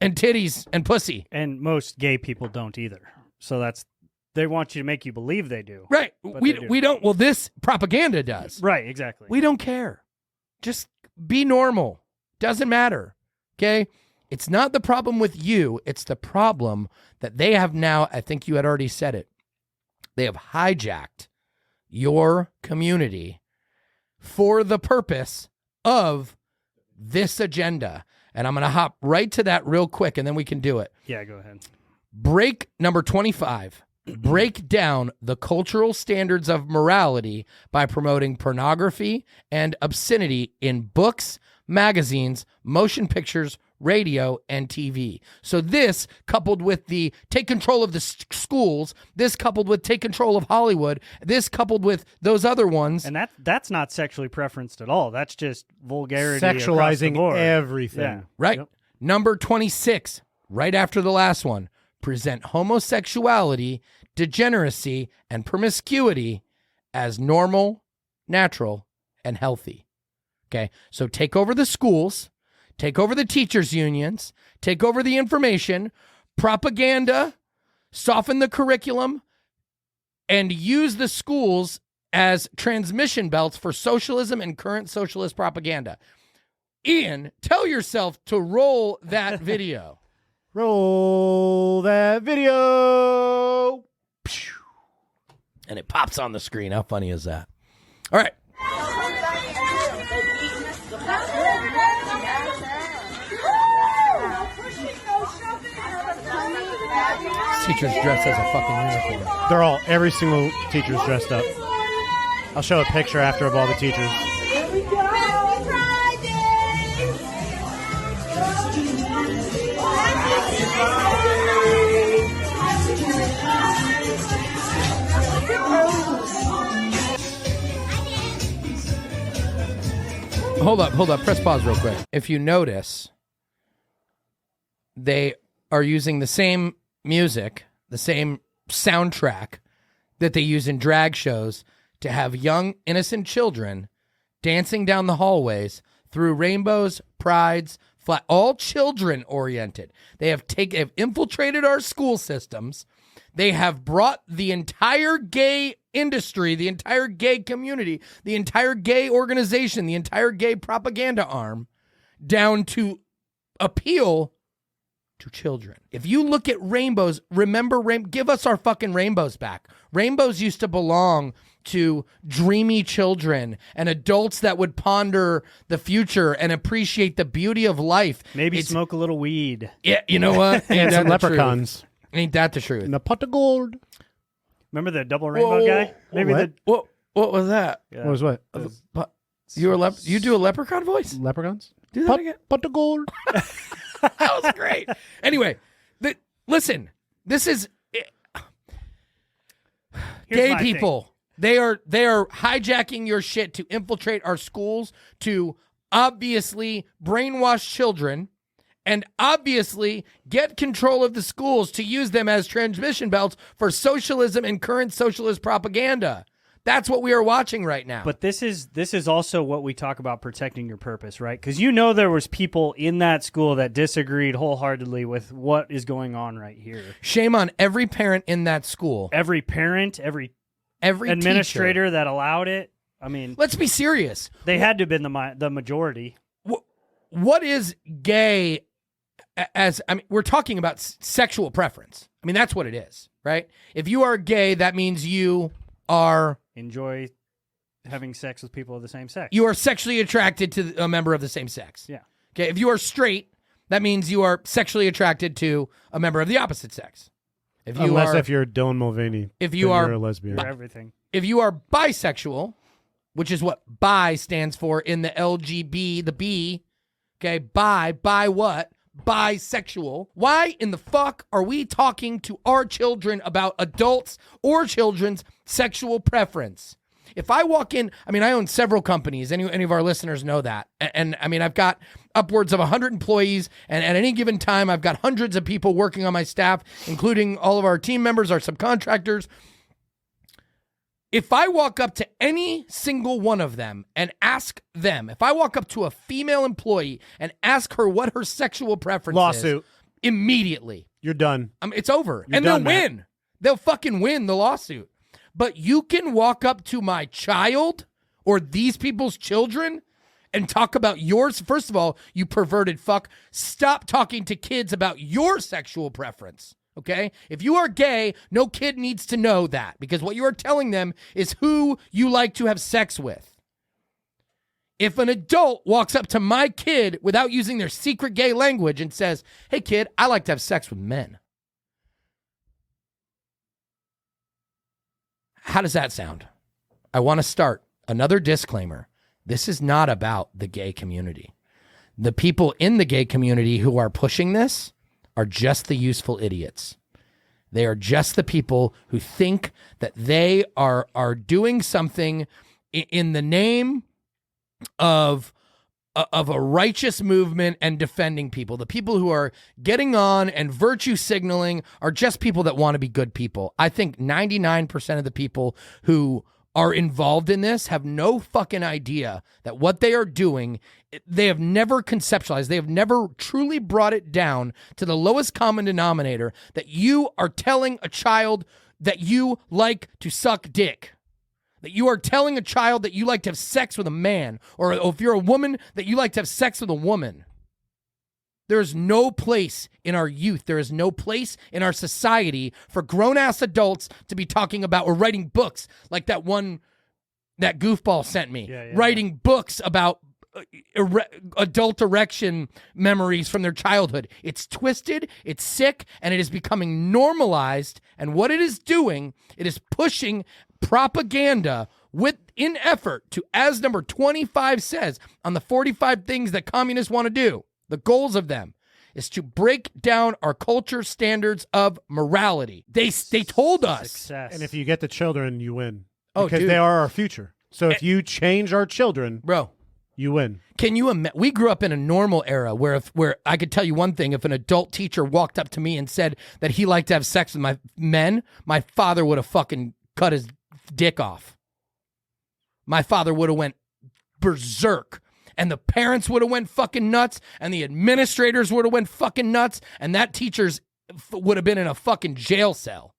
and titties and pussy. And most gay people don't either. So they want you to make you believe they do. Right. We don't. Well, this propaganda does. Right, exactly. We don't care. Just be normal. Doesn't matter. Okay? It's not the problem with you. It's the problem that they have now. I think you had already said it. They have hijacked your community for the purpose of this agenda. And I'm going to hop right to that real quick, and then we can do it. Yeah, go ahead. Break number 25. Break down the cultural standards of morality by promoting pornography and obscenity in books, magazines, motion pictures, radio, and TV. So this, coupled with the take control of the schools, this coupled with take control of Hollywood, this coupled with those other ones. And that's not sexually preferenced at all. That's just vulgarity. Sexualizing across the board. everything. Yeah. Right. Yep. Number 26, right after the last one. Present homosexuality, degeneracy, and promiscuity as normal, natural, and healthy. Okay, so take over the schools, take over the teachers' unions, take over the information, propaganda, soften the curriculum, and use the schools as transmission belts for socialism and current socialist propaganda. Ian, tell yourself to roll that video. Roll that video. And it pops on the screen. How funny is that? All right. Teachers dressed as a fucking unicorn. Every single teacher's dressed up. I'll show a picture after of all the teachers. Hold up. Press pause real quick. If you notice, they are using the same music, the same soundtrack that they use in drag shows to have young, innocent children dancing down the hallways through rainbows, prides, all children oriented. They have infiltrated our school systems. They have brought the entire gay industry, the entire gay community, the entire gay organization, the entire gay propaganda arm down to appeal to children. If you look at rainbows, remember, give us our fucking rainbows back. Rainbows used to belong to dreamy children and adults that would ponder the future and appreciate the beauty of life. Maybe smoke a little weed. Yeah, you know what? And some leprechauns. Ain't that the truth? And a pot of gold. Remember the double rainbow guy? Maybe what? What was that? Yeah. What was what? You do a leprechaun voice? Leprechauns? Do that again? Pot of gold. That was great. Anyway, listen, this is... Gay people. They are hijacking your shit to infiltrate our schools, to obviously brainwash children, and obviously get control of the schools to use them as transmission belts for socialism and current socialist propaganda. That's what we are watching right now. But this is also what we talk about protecting your purpose, right? Because there was people in that school that disagreed wholeheartedly with what is going on right here. Shame on every parent in that school. Every parent, every administrator teacher that allowed it. I mean, let's be serious. They had to have been the majority. What is gay? We're talking about sexual preference. I mean, that's what it is, right? If you are gay, that means you enjoy having sex with people of the same sex. You are sexually attracted to a member of the same sex. Yeah. Okay. If you are straight, that means you are sexually attracted to a member of the opposite sex. If you're Dylan Mulvaney, you're a lesbian. Everything. If you are bisexual, which is what bi stands for in the LGB, the B. Okay. Bi what? Bisexual. Why in the fuck are we talking to our children about adults or children's sexual preference? If I walk in, I own several companies. Any of our listeners know that. And I've got upwards of 100 employees, and at any given time, I've got hundreds of people working on my staff, including all of our team members, our subcontractors. If I walk up to any single one of them and ask them, if I walk up to a female employee and ask her what her sexual preference Lawsuit. is, immediately. You're done. It's over. You're and done, they'll Matt. win. They'll fucking win the lawsuit. But you can walk up to my child or these people's children and talk about yours. First of all, you perverted fuck. Stop talking to kids about your sexual preference. Okay? If you are gay, no kid needs to know that, because what you are telling them is who you like to have sex with. If an adult walks up to my kid without using their secret gay language and says, "Hey kid, I like to have sex with men." How does that sound? I want to start another disclaimer. This is not about the gay community. The people in the gay community who are pushing this are just the useful idiots. They are just the people who think that they are doing something in the name of a righteous movement and defending people. The people who are getting on and virtue signaling are just people that want to be good people. I think 99% of the people who are involved in this have no fucking idea that what they are doing, they have never conceptualized. They have never truly brought it down to the lowest common denominator that you are telling a child that you like to suck dick. That you are telling a child that you like to have sex with a man, or if you're a woman, that you like to have sex with a woman. There is no place in our youth, there is no place in our society for grown-ass adults to be talking about or writing books like that goofball sent me. Writing books about adult erection memories from their childhood. It's twisted, it's sick, and it is becoming normalized. And what it is doing, it is pushing propaganda in effort to, as number 25 says, on the 45 things that communists want to do. The goals of them is to break down our culture standards of morality. They told us. Success. And if you get the children, you win. Oh, because dude. they are our future. So if you change our children, bro, you win. Can you imagine? We grew up in a normal era where I could tell you one thing: if an adult teacher walked up to me and said that he liked to have sex with my father would have fucking cut his dick off. My father would have went berserk. And the parents would have went fucking nuts, and the administrators would have went fucking nuts, and that teacher's would have been in a fucking jail cell.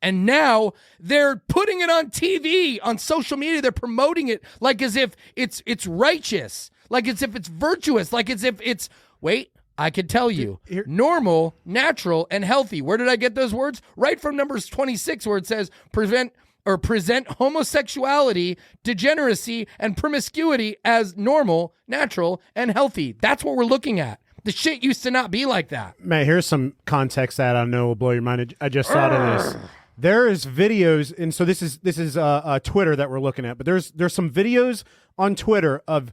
And now they're putting it on TV, on social media. They're promoting it like as if it's righteous, like as if it's virtuous, like as if it's, wait, I could tell you, normal, natural, and healthy. Where did I get those words? Right from Numbers 26, where it says present homosexuality, degeneracy, and promiscuity as normal, natural, and healthy. That's what we're looking at. The shit used to not be like that. Matt, here's some context that I know will blow your mind. I just thought of this. There is videos, and so this is Twitter that we're looking at, but there's some videos on Twitter of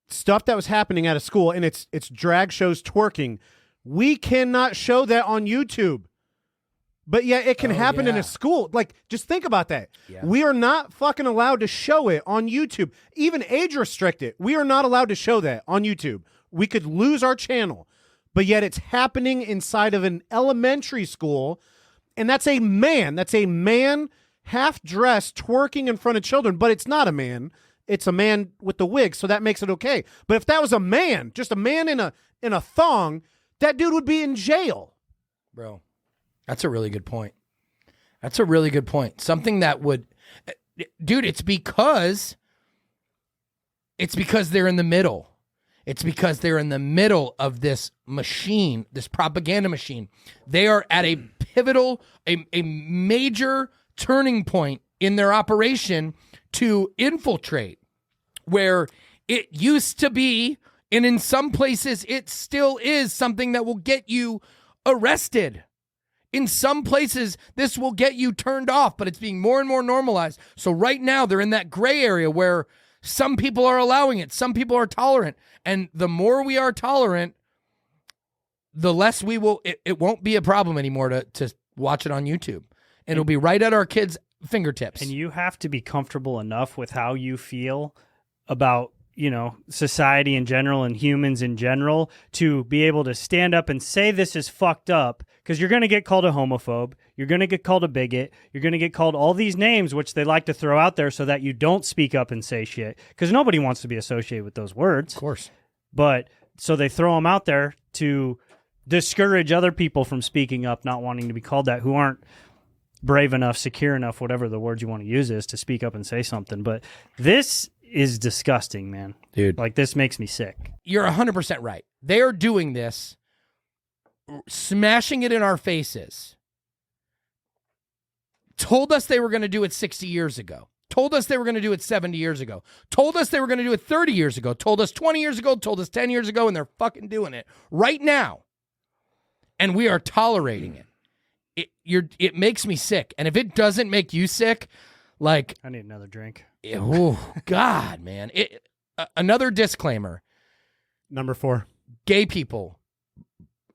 stuff that was happening at a school, and it's drag shows twerking. We cannot show that on YouTube. But yeah, it can happen in yeah. a school. Like, just think about that. Yeah. We are not fucking allowed to show it on YouTube. Even age restricted. We are not allowed to show that on YouTube. We could lose our channel. But yet it's happening inside of an elementary school. And that's a man. That's a man half-dressed twerking in front of children. But it's not a man. It's a man with the wig. So that makes it okay. But if that was a man, just a man in a thong, that dude would be in jail. Bro, that's a really good point. That's a really good point. Something that would, dude, it's because they're in the middle. It's because they're in the middle of this machine, this propaganda machine. They are at a pivotal, a major turning point in their operation to infiltrate, where it used to be, and in some places it still is, something that will get you arrested. In some places, this will get you turned off, but it's being more and more normalized. So right now, they're in that gray area where some people are allowing it, some people are tolerant. And the more we are tolerant, the less we will, it won't be a problem anymore to watch it on YouTube. And it'll be right at our kids' fingertips. And you have to be comfortable enough with how you feel about, society in general and humans in general to be able to stand up and say this is fucked up, because you're going to get called a homophobe. You're going to get called a bigot. You're going to get called all these names, which they like to throw out there so that you don't speak up and say shit, because nobody wants to be associated with those words. Of course. But so they throw them out there to discourage other people from speaking up, not wanting to be called that, who aren't brave enough, secure enough, whatever the word you want to use is, to speak up and say something. But this is disgusting, man. Dude. Like, this makes me sick. You're 100% right. They are doing this, smashing it in our faces. Told us they were going to do it 60 years ago. Told us they were going to do it 70 years ago. Told us they were going to do it 30 years ago. Told us 20 years ago. Told us 10 years ago. And they're fucking doing it right now. And we are tolerating it. It makes me sick. And if it doesn't make you sick, like, I need another drink. Oh, God, man. Another disclaimer. Number 4. Gay people,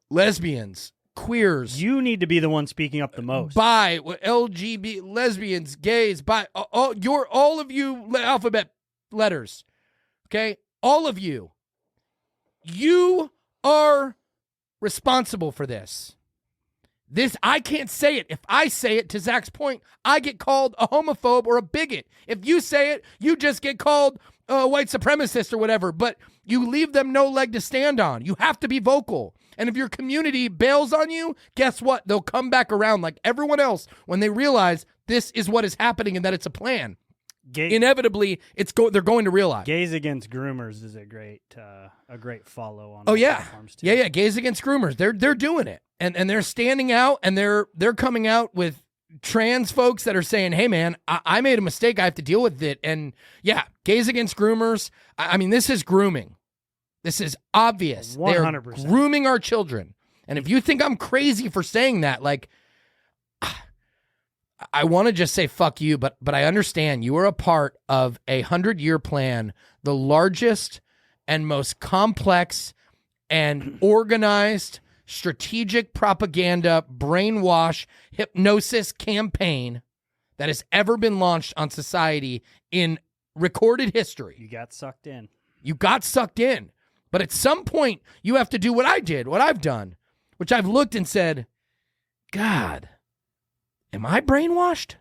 lesbians, queers. You need to be the one speaking up the most. Bi, LGBT, lesbians, gays, bi, all of you alphabet letters, okay? All of you. You are responsible for this. I can't say it. If I say it, to Zach's point, I get called a homophobe or a bigot. If you say it, you just get called a white supremacist or whatever, but you leave them no leg to stand on. You have to be vocal. And if your community bails on you, guess what? They'll come back around like everyone else when they realize this is what is happening and that it's a plan. Inevitably, they're going to realize. Gays Against Groomers is a great follow on. Platforms too. Yeah. Gays Against Groomers. They're doing it, and they're standing out, and they're coming out with trans folks that are saying, "Hey, man, I made a mistake. I have to deal with it." And yeah, Gays Against Groomers. I mean, this is grooming. This is obvious. 100%. They're grooming our children. And if you think I'm crazy for saying that, like, I want to just say fuck you, but I understand you are a part of a 100-year plan, the largest and most complex and organized strategic propaganda, brainwash, hypnosis campaign that has ever been launched on society in recorded history. You got sucked in. You got sucked in. But at some point, you have to do what I did, what I've done, which I've looked and said, God, am I brainwashed?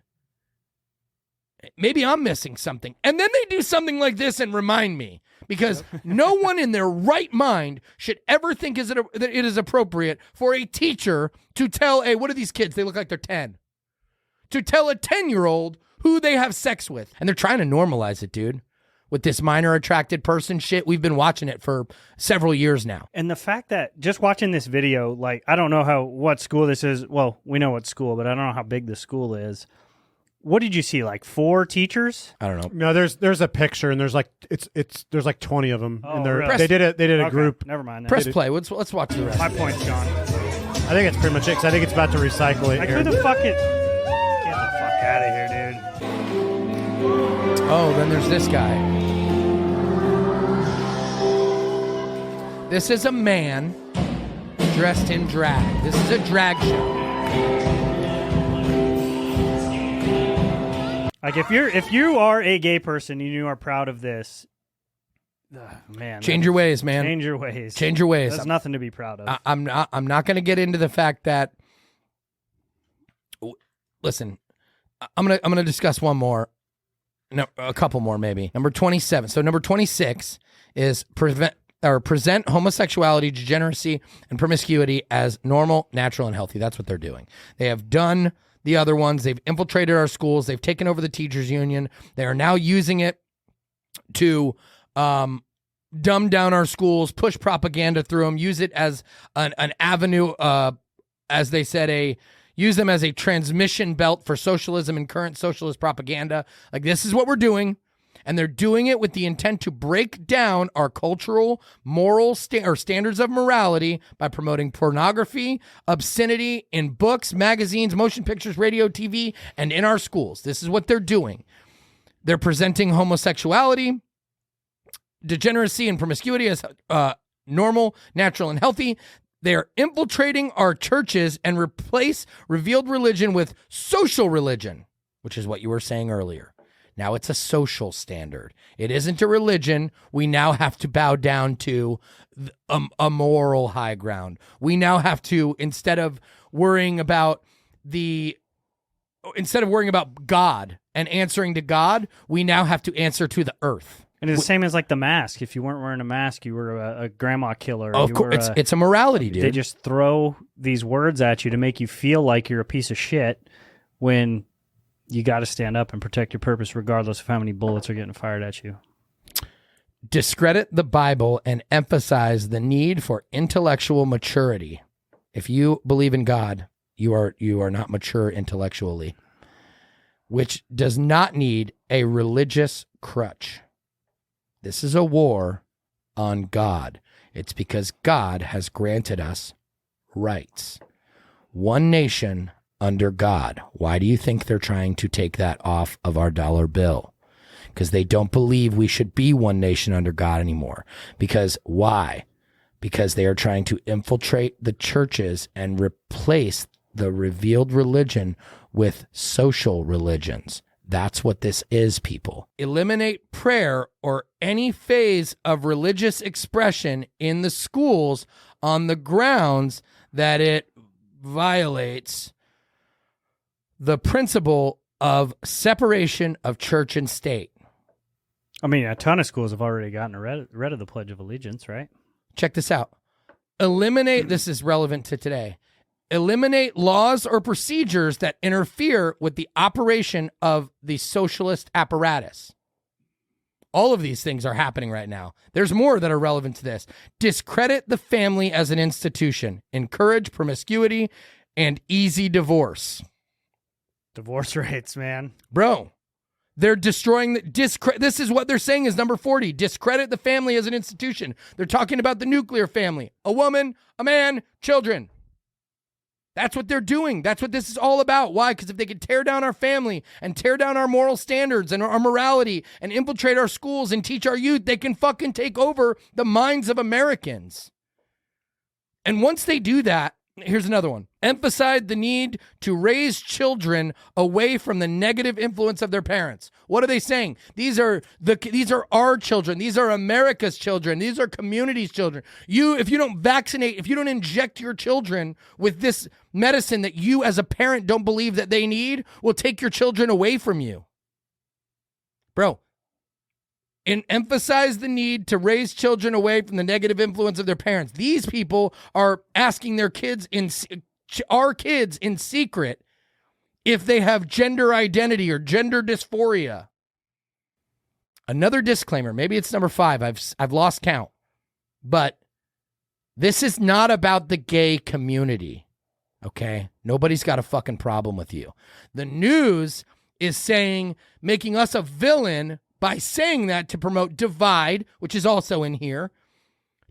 Maybe I'm missing something. And then they do something like this and remind me, because no one in their right mind should ever think that it is appropriate for a teacher to tell, hey, what are these kids? They look like they're 10. To tell a 10-year-old who they have sex with. And they're trying to normalize it, dude. With this minor attracted person shit, we've been watching it for several years now. And the fact that just watching this video, like, I don't know what school this is. Well, we know what school, but I don't know how big the school is. What did you see? Like 4 teachers? I don't know. No, there's a picture, and there's like there's like 20 of them, Oh, and really? they did a Okay, group. Never mind. Press play. Let's watch the rest. My point's gone. I think it's pretty much it, 'cause I think it's about to recycle it. I here. couldn't fucking get the fuck out of here, dude. Oh, then there's this guy. This is a man dressed in drag. This is a drag show. Like if you are a gay person and you are proud of this, man, change your ways, man. Change your ways. Change your ways. There's nothing to be proud of. I'm not going to get into the fact that. Listen, I'm gonna discuss one more. No, a couple more maybe. Number 27. So number 26 is present homosexuality, degeneracy, and promiscuity as normal, natural, and healthy. That's what they're doing. They have done the other ones. They've infiltrated our schools. They've taken over the teachers union. They are now using it to dumb down our schools, push propaganda through them, use it as an avenue, as they said, use them as a transmission belt for socialism and current socialist propaganda. Like, this is what we're doing. And they're doing it with the intent to break down our cultural, moral, standards of morality by promoting pornography, obscenity in books, magazines, motion pictures, radio, TV, and in our schools. This is what they're doing. They're presenting homosexuality, degeneracy, and promiscuity as normal, natural, and healthy. They are infiltrating our churches and replace revealed religion with social religion, which is what you were saying earlier. Now it's a social standard. It isn't a religion. We now have to bow down to a moral high ground. We now have to, instead of worrying about God and answering to God, we now have to answer to the earth. And it's the same as like the mask. If you weren't wearing a mask, you were a grandma killer. Of course, it's a morality, dude. They just throw these words at you to make you feel like you're a piece of shit when you got to stand up and protect your purpose regardless of how many bullets are getting fired at you. Discredit the Bible and emphasize the need for intellectual maturity. If you believe in God, you are not mature intellectually, which does not need a religious crutch. This is a war on God. It's because God has granted us rights. One nation under God. Why do you think they're trying to take that off of our dollar bill? Because they don't believe we should be one nation under God anymore. Because why? Because they are trying to infiltrate the churches and replace the revealed religion with social religions. That's what this is, people. Eliminate prayer or any phase of religious expression in the schools on the grounds that it violates the principle of separation of church and state. I mean, a ton of schools have already gotten rid of the Pledge of Allegiance, right? Check this out. Eliminate, this is relevant to today. Eliminate laws or procedures that interfere with the operation of the socialist apparatus. All of these things are happening right now. There's more that are relevant to this. Discredit the family as an institution. Encourage promiscuity and easy divorce. Divorce rates, man. Bro, they're destroying this is what they're saying is number 40. Discredit the family as an institution. They're talking about the nuclear family. A woman, a man, children. That's what they're doing. That's what this is all about. Why? Because if they can tear down our family and tear down our moral standards and our morality and infiltrate our schools and teach our youth, they can fucking take over the minds of Americans. And once they do that, here's another one. Emphasize the need to raise children away from the negative influence of their parents. What are they saying? These are our children. These are America's children. These are community's children. If you don't vaccinate, if you don't inject your children with this medicine that you as a parent don't believe that they need, will take your children away from you. Bro, and emphasize the need to raise children away from the negative influence of their parents. These people are asking our kids in secret if they have gender identity or gender dysphoria. Another disclaimer, maybe it's number 5. I've lost count. But this is not about the gay community. Okay? Nobody's got a fucking problem with you. The news is making us a villain by saying that to promote divide, which is also in here,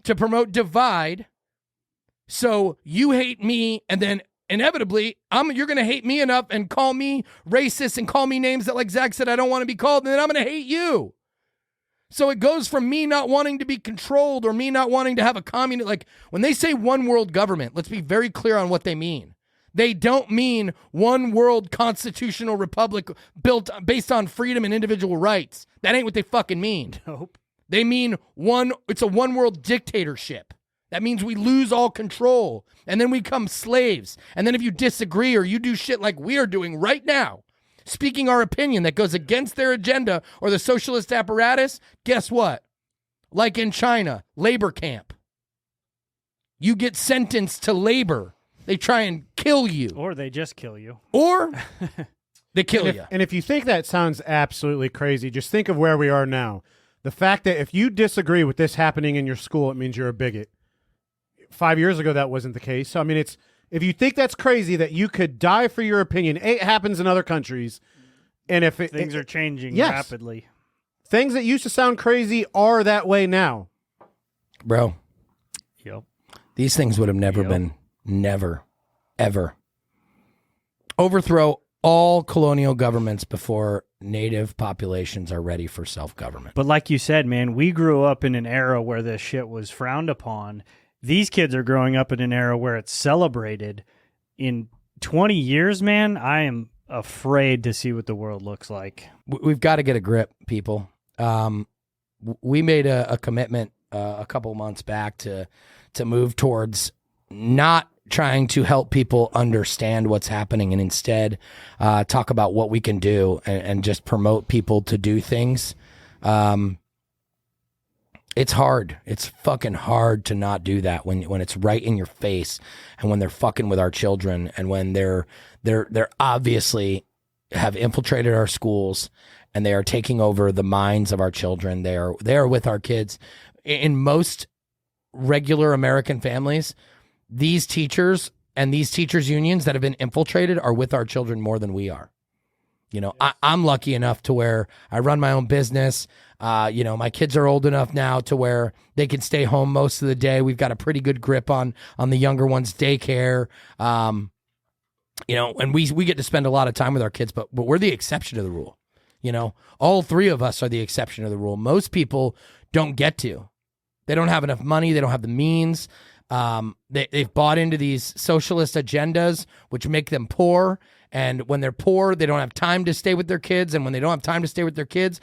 to promote divide. So you hate me, and then inevitably you're going to hate me enough and call me racist and call me names that, like Zach said, I don't want to be called, and then I'm going to hate you. So it goes from me not wanting to be controlled or me not wanting to have a communist. Like when they say one world government, let's be very clear on what they mean. They don't mean one world constitutional republic built based on freedom and individual rights. That ain't what they fucking mean. Nope. They mean it's a one world dictatorship. That means we lose all control and then we become slaves. And then if you disagree or you do shit like we are doing right now, speaking our opinion that goes against their agenda or the socialist apparatus, guess what? Like in China, labor camp. You get sentenced to labor. They try and kill you. Or they just kill you. Or they kill you. And if you think that sounds absolutely crazy, just think of where we are now. The fact that if you disagree with this happening in your school, it means you're a bigot. 5 years ago, that wasn't the case. So, I mean, if you think that's crazy that you could die for your opinion, it happens in other countries. And if things are changing yes. rapidly. Things that used to sound crazy are that way now. Bro. Yep. These things would have never been, never, ever. Overthrow all colonial governments before native populations are ready for self-government. But like you said, man, we grew up in an era where this shit was frowned upon. These kids are growing up in an era where it's celebrated. In 20 years, man, I am afraid to see what the world looks like. We've got to get a grip, people. We made a commitment a couple months back to move towards not trying to help people understand what's happening and instead talk about what we can do and just promote people to do things. It's hard. It's fucking hard to not do that when it's right in your face and when they're fucking with our children and when they're obviously have infiltrated our schools and they are taking over the minds of our children. They are with our kids. In most regular American families, these teachers and these teachers unions that have been infiltrated are with our children more than we are. You know, I'm lucky enough to where I run my own business. My kids are old enough now to where they can stay home most of the day. We've got a pretty good grip on the younger ones' daycare. And we get to spend a lot of time with our kids, but we're the exception to the rule. You know, all three of us are the exception to the rule. Most people don't get to. They don't have enough money. They don't have the means. They've bought into these socialist agendas, which make them poor. And when they're poor, they don't have time to stay with their kids. And when they don't have time to stay with their kids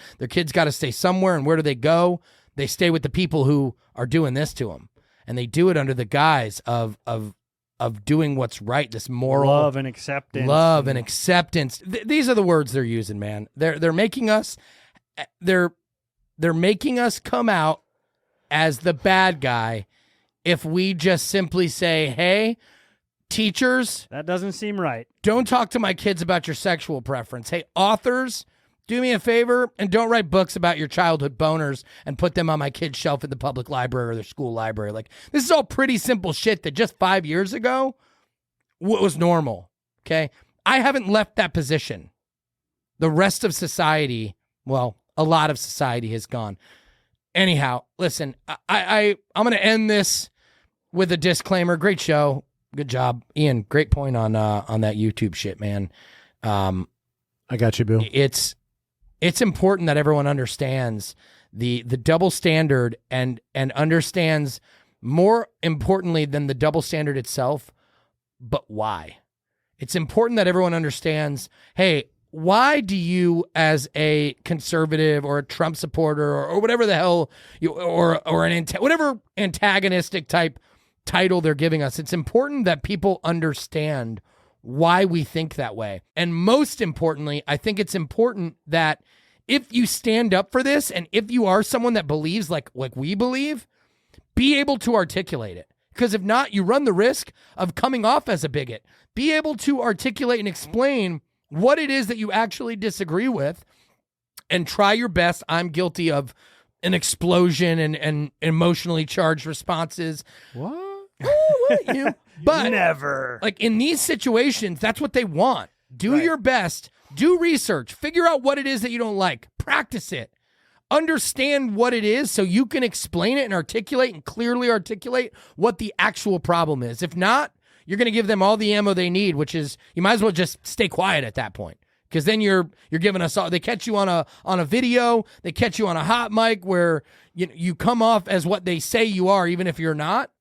got to stay somewhere. And where do they go? They stay with the people who are doing this to them. And they do it under the guise of doing what's right, this moral love and acceptance. These are the words they're using, man. They're making us come out as the bad guy if we just simply say, hey, teachers, that doesn't seem right. Don't talk to my kids about your sexual preference. Hey, authors, do me a favor and don't write books about your childhood boners and put them on my kid's shelf at the public library or their school library. Like, this is all pretty simple shit that just 5 years ago was normal, okay? I haven't left that position. The rest of society, well, a lot of society has gone. Anyhow, listen, I'm going to end this with a disclaimer. Great show. Good job, Ian. Great point on that YouTube shit, man. I got you, Bill. It's important that everyone understands the double standard and understands more importantly than the double standard itself, but why. It's important that everyone understands, hey, why do you as a conservative or a Trump supporter or whatever the hell whatever antagonistic type title they're giving us, it's important that people understand why we think that way. And most importantly, I think it's important that if you stand up for this and if you are someone that believes like we believe, be able to articulate it. Because if not, you run the risk of coming off as a bigot. Be able to articulate and explain what it is that you actually disagree with and try your best. I'm guilty of an explosion and emotionally charged responses. What? But never. Like in these situations, that's what they want. Do your best. Do research. Figure out what it is that you don't like. Practice it. Understand what it is so you can explain it and articulate and clearly articulate what the actual problem is. If not, you're going to give them all the ammo they need, which is you might as well just stay quiet at that point. Because then you're giving us all. They catch you on a video. They catch you on a hot mic where you come off as what they say you are, even if you're not.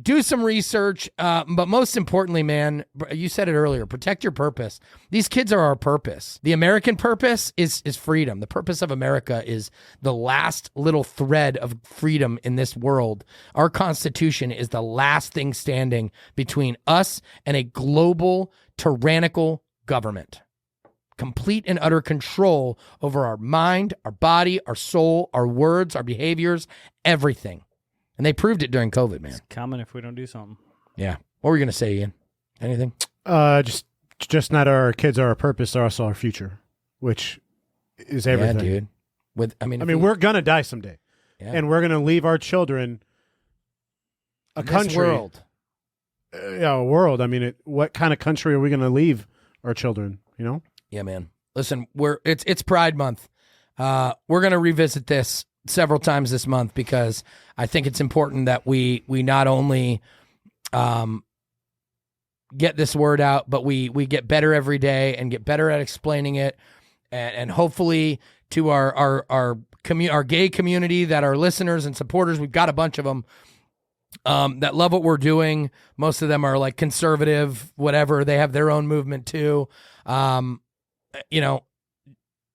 do some research, but most importantly, man, you said it earlier, protect your purpose. These kids are our purpose. The American purpose is freedom. The purpose of America is the last little thread of freedom in this world. Our Constitution is the last thing standing between us and a global tyrannical government. Complete and utter control over our mind, our body, our soul, our words, our behaviors, everything. And they proved it during COVID, man. It's coming if we don't do something. Yeah. What were you going to say, Ian? Anything? Just not our kids are our purpose, they're also our future, which is everything. Yeah, dude. I mean, we're going to die someday. Yeah. And we're going to leave our children a In country. this world. A world. I mean, what kind of country are we going to leave our children, you know? Yeah, man. Listen, it's Pride Month. We're going to revisit this several times this month because I think it's important that we not only get this word out, but we get better every day and get better at explaining it, and hopefully to our gay community that are listeners and supporters. We've got a bunch of them that love what we're doing. Most of them are like conservative, whatever. They have their own movement too.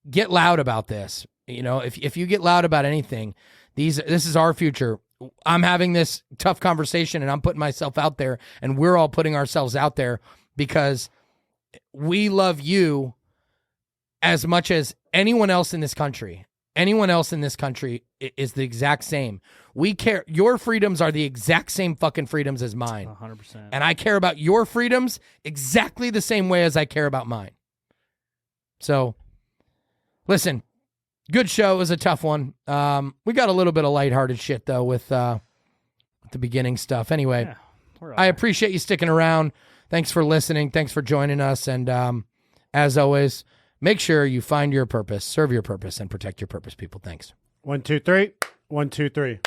Get loud about this. If you get loud about anything, this is our future. I'm having this tough conversation and I'm putting myself out there, and we're all putting ourselves out there because we love you as much as anyone else in this country. Anyone else in this country is the exact same. We care. Your freedoms are the exact same fucking freedoms as mine. 100%. And I care about your freedoms exactly the same way as I care about mine. So, listen, good show. It was a tough one. We got a little bit of lighthearted shit, though, with the beginning stuff. Anyway, Yeah, I appreciate you sticking around. Thanks for listening. Thanks for joining us. And as always, make sure you find your purpose, serve your purpose, and protect your purpose, people. Thanks. 1, 2, 3. 1, 2, 3.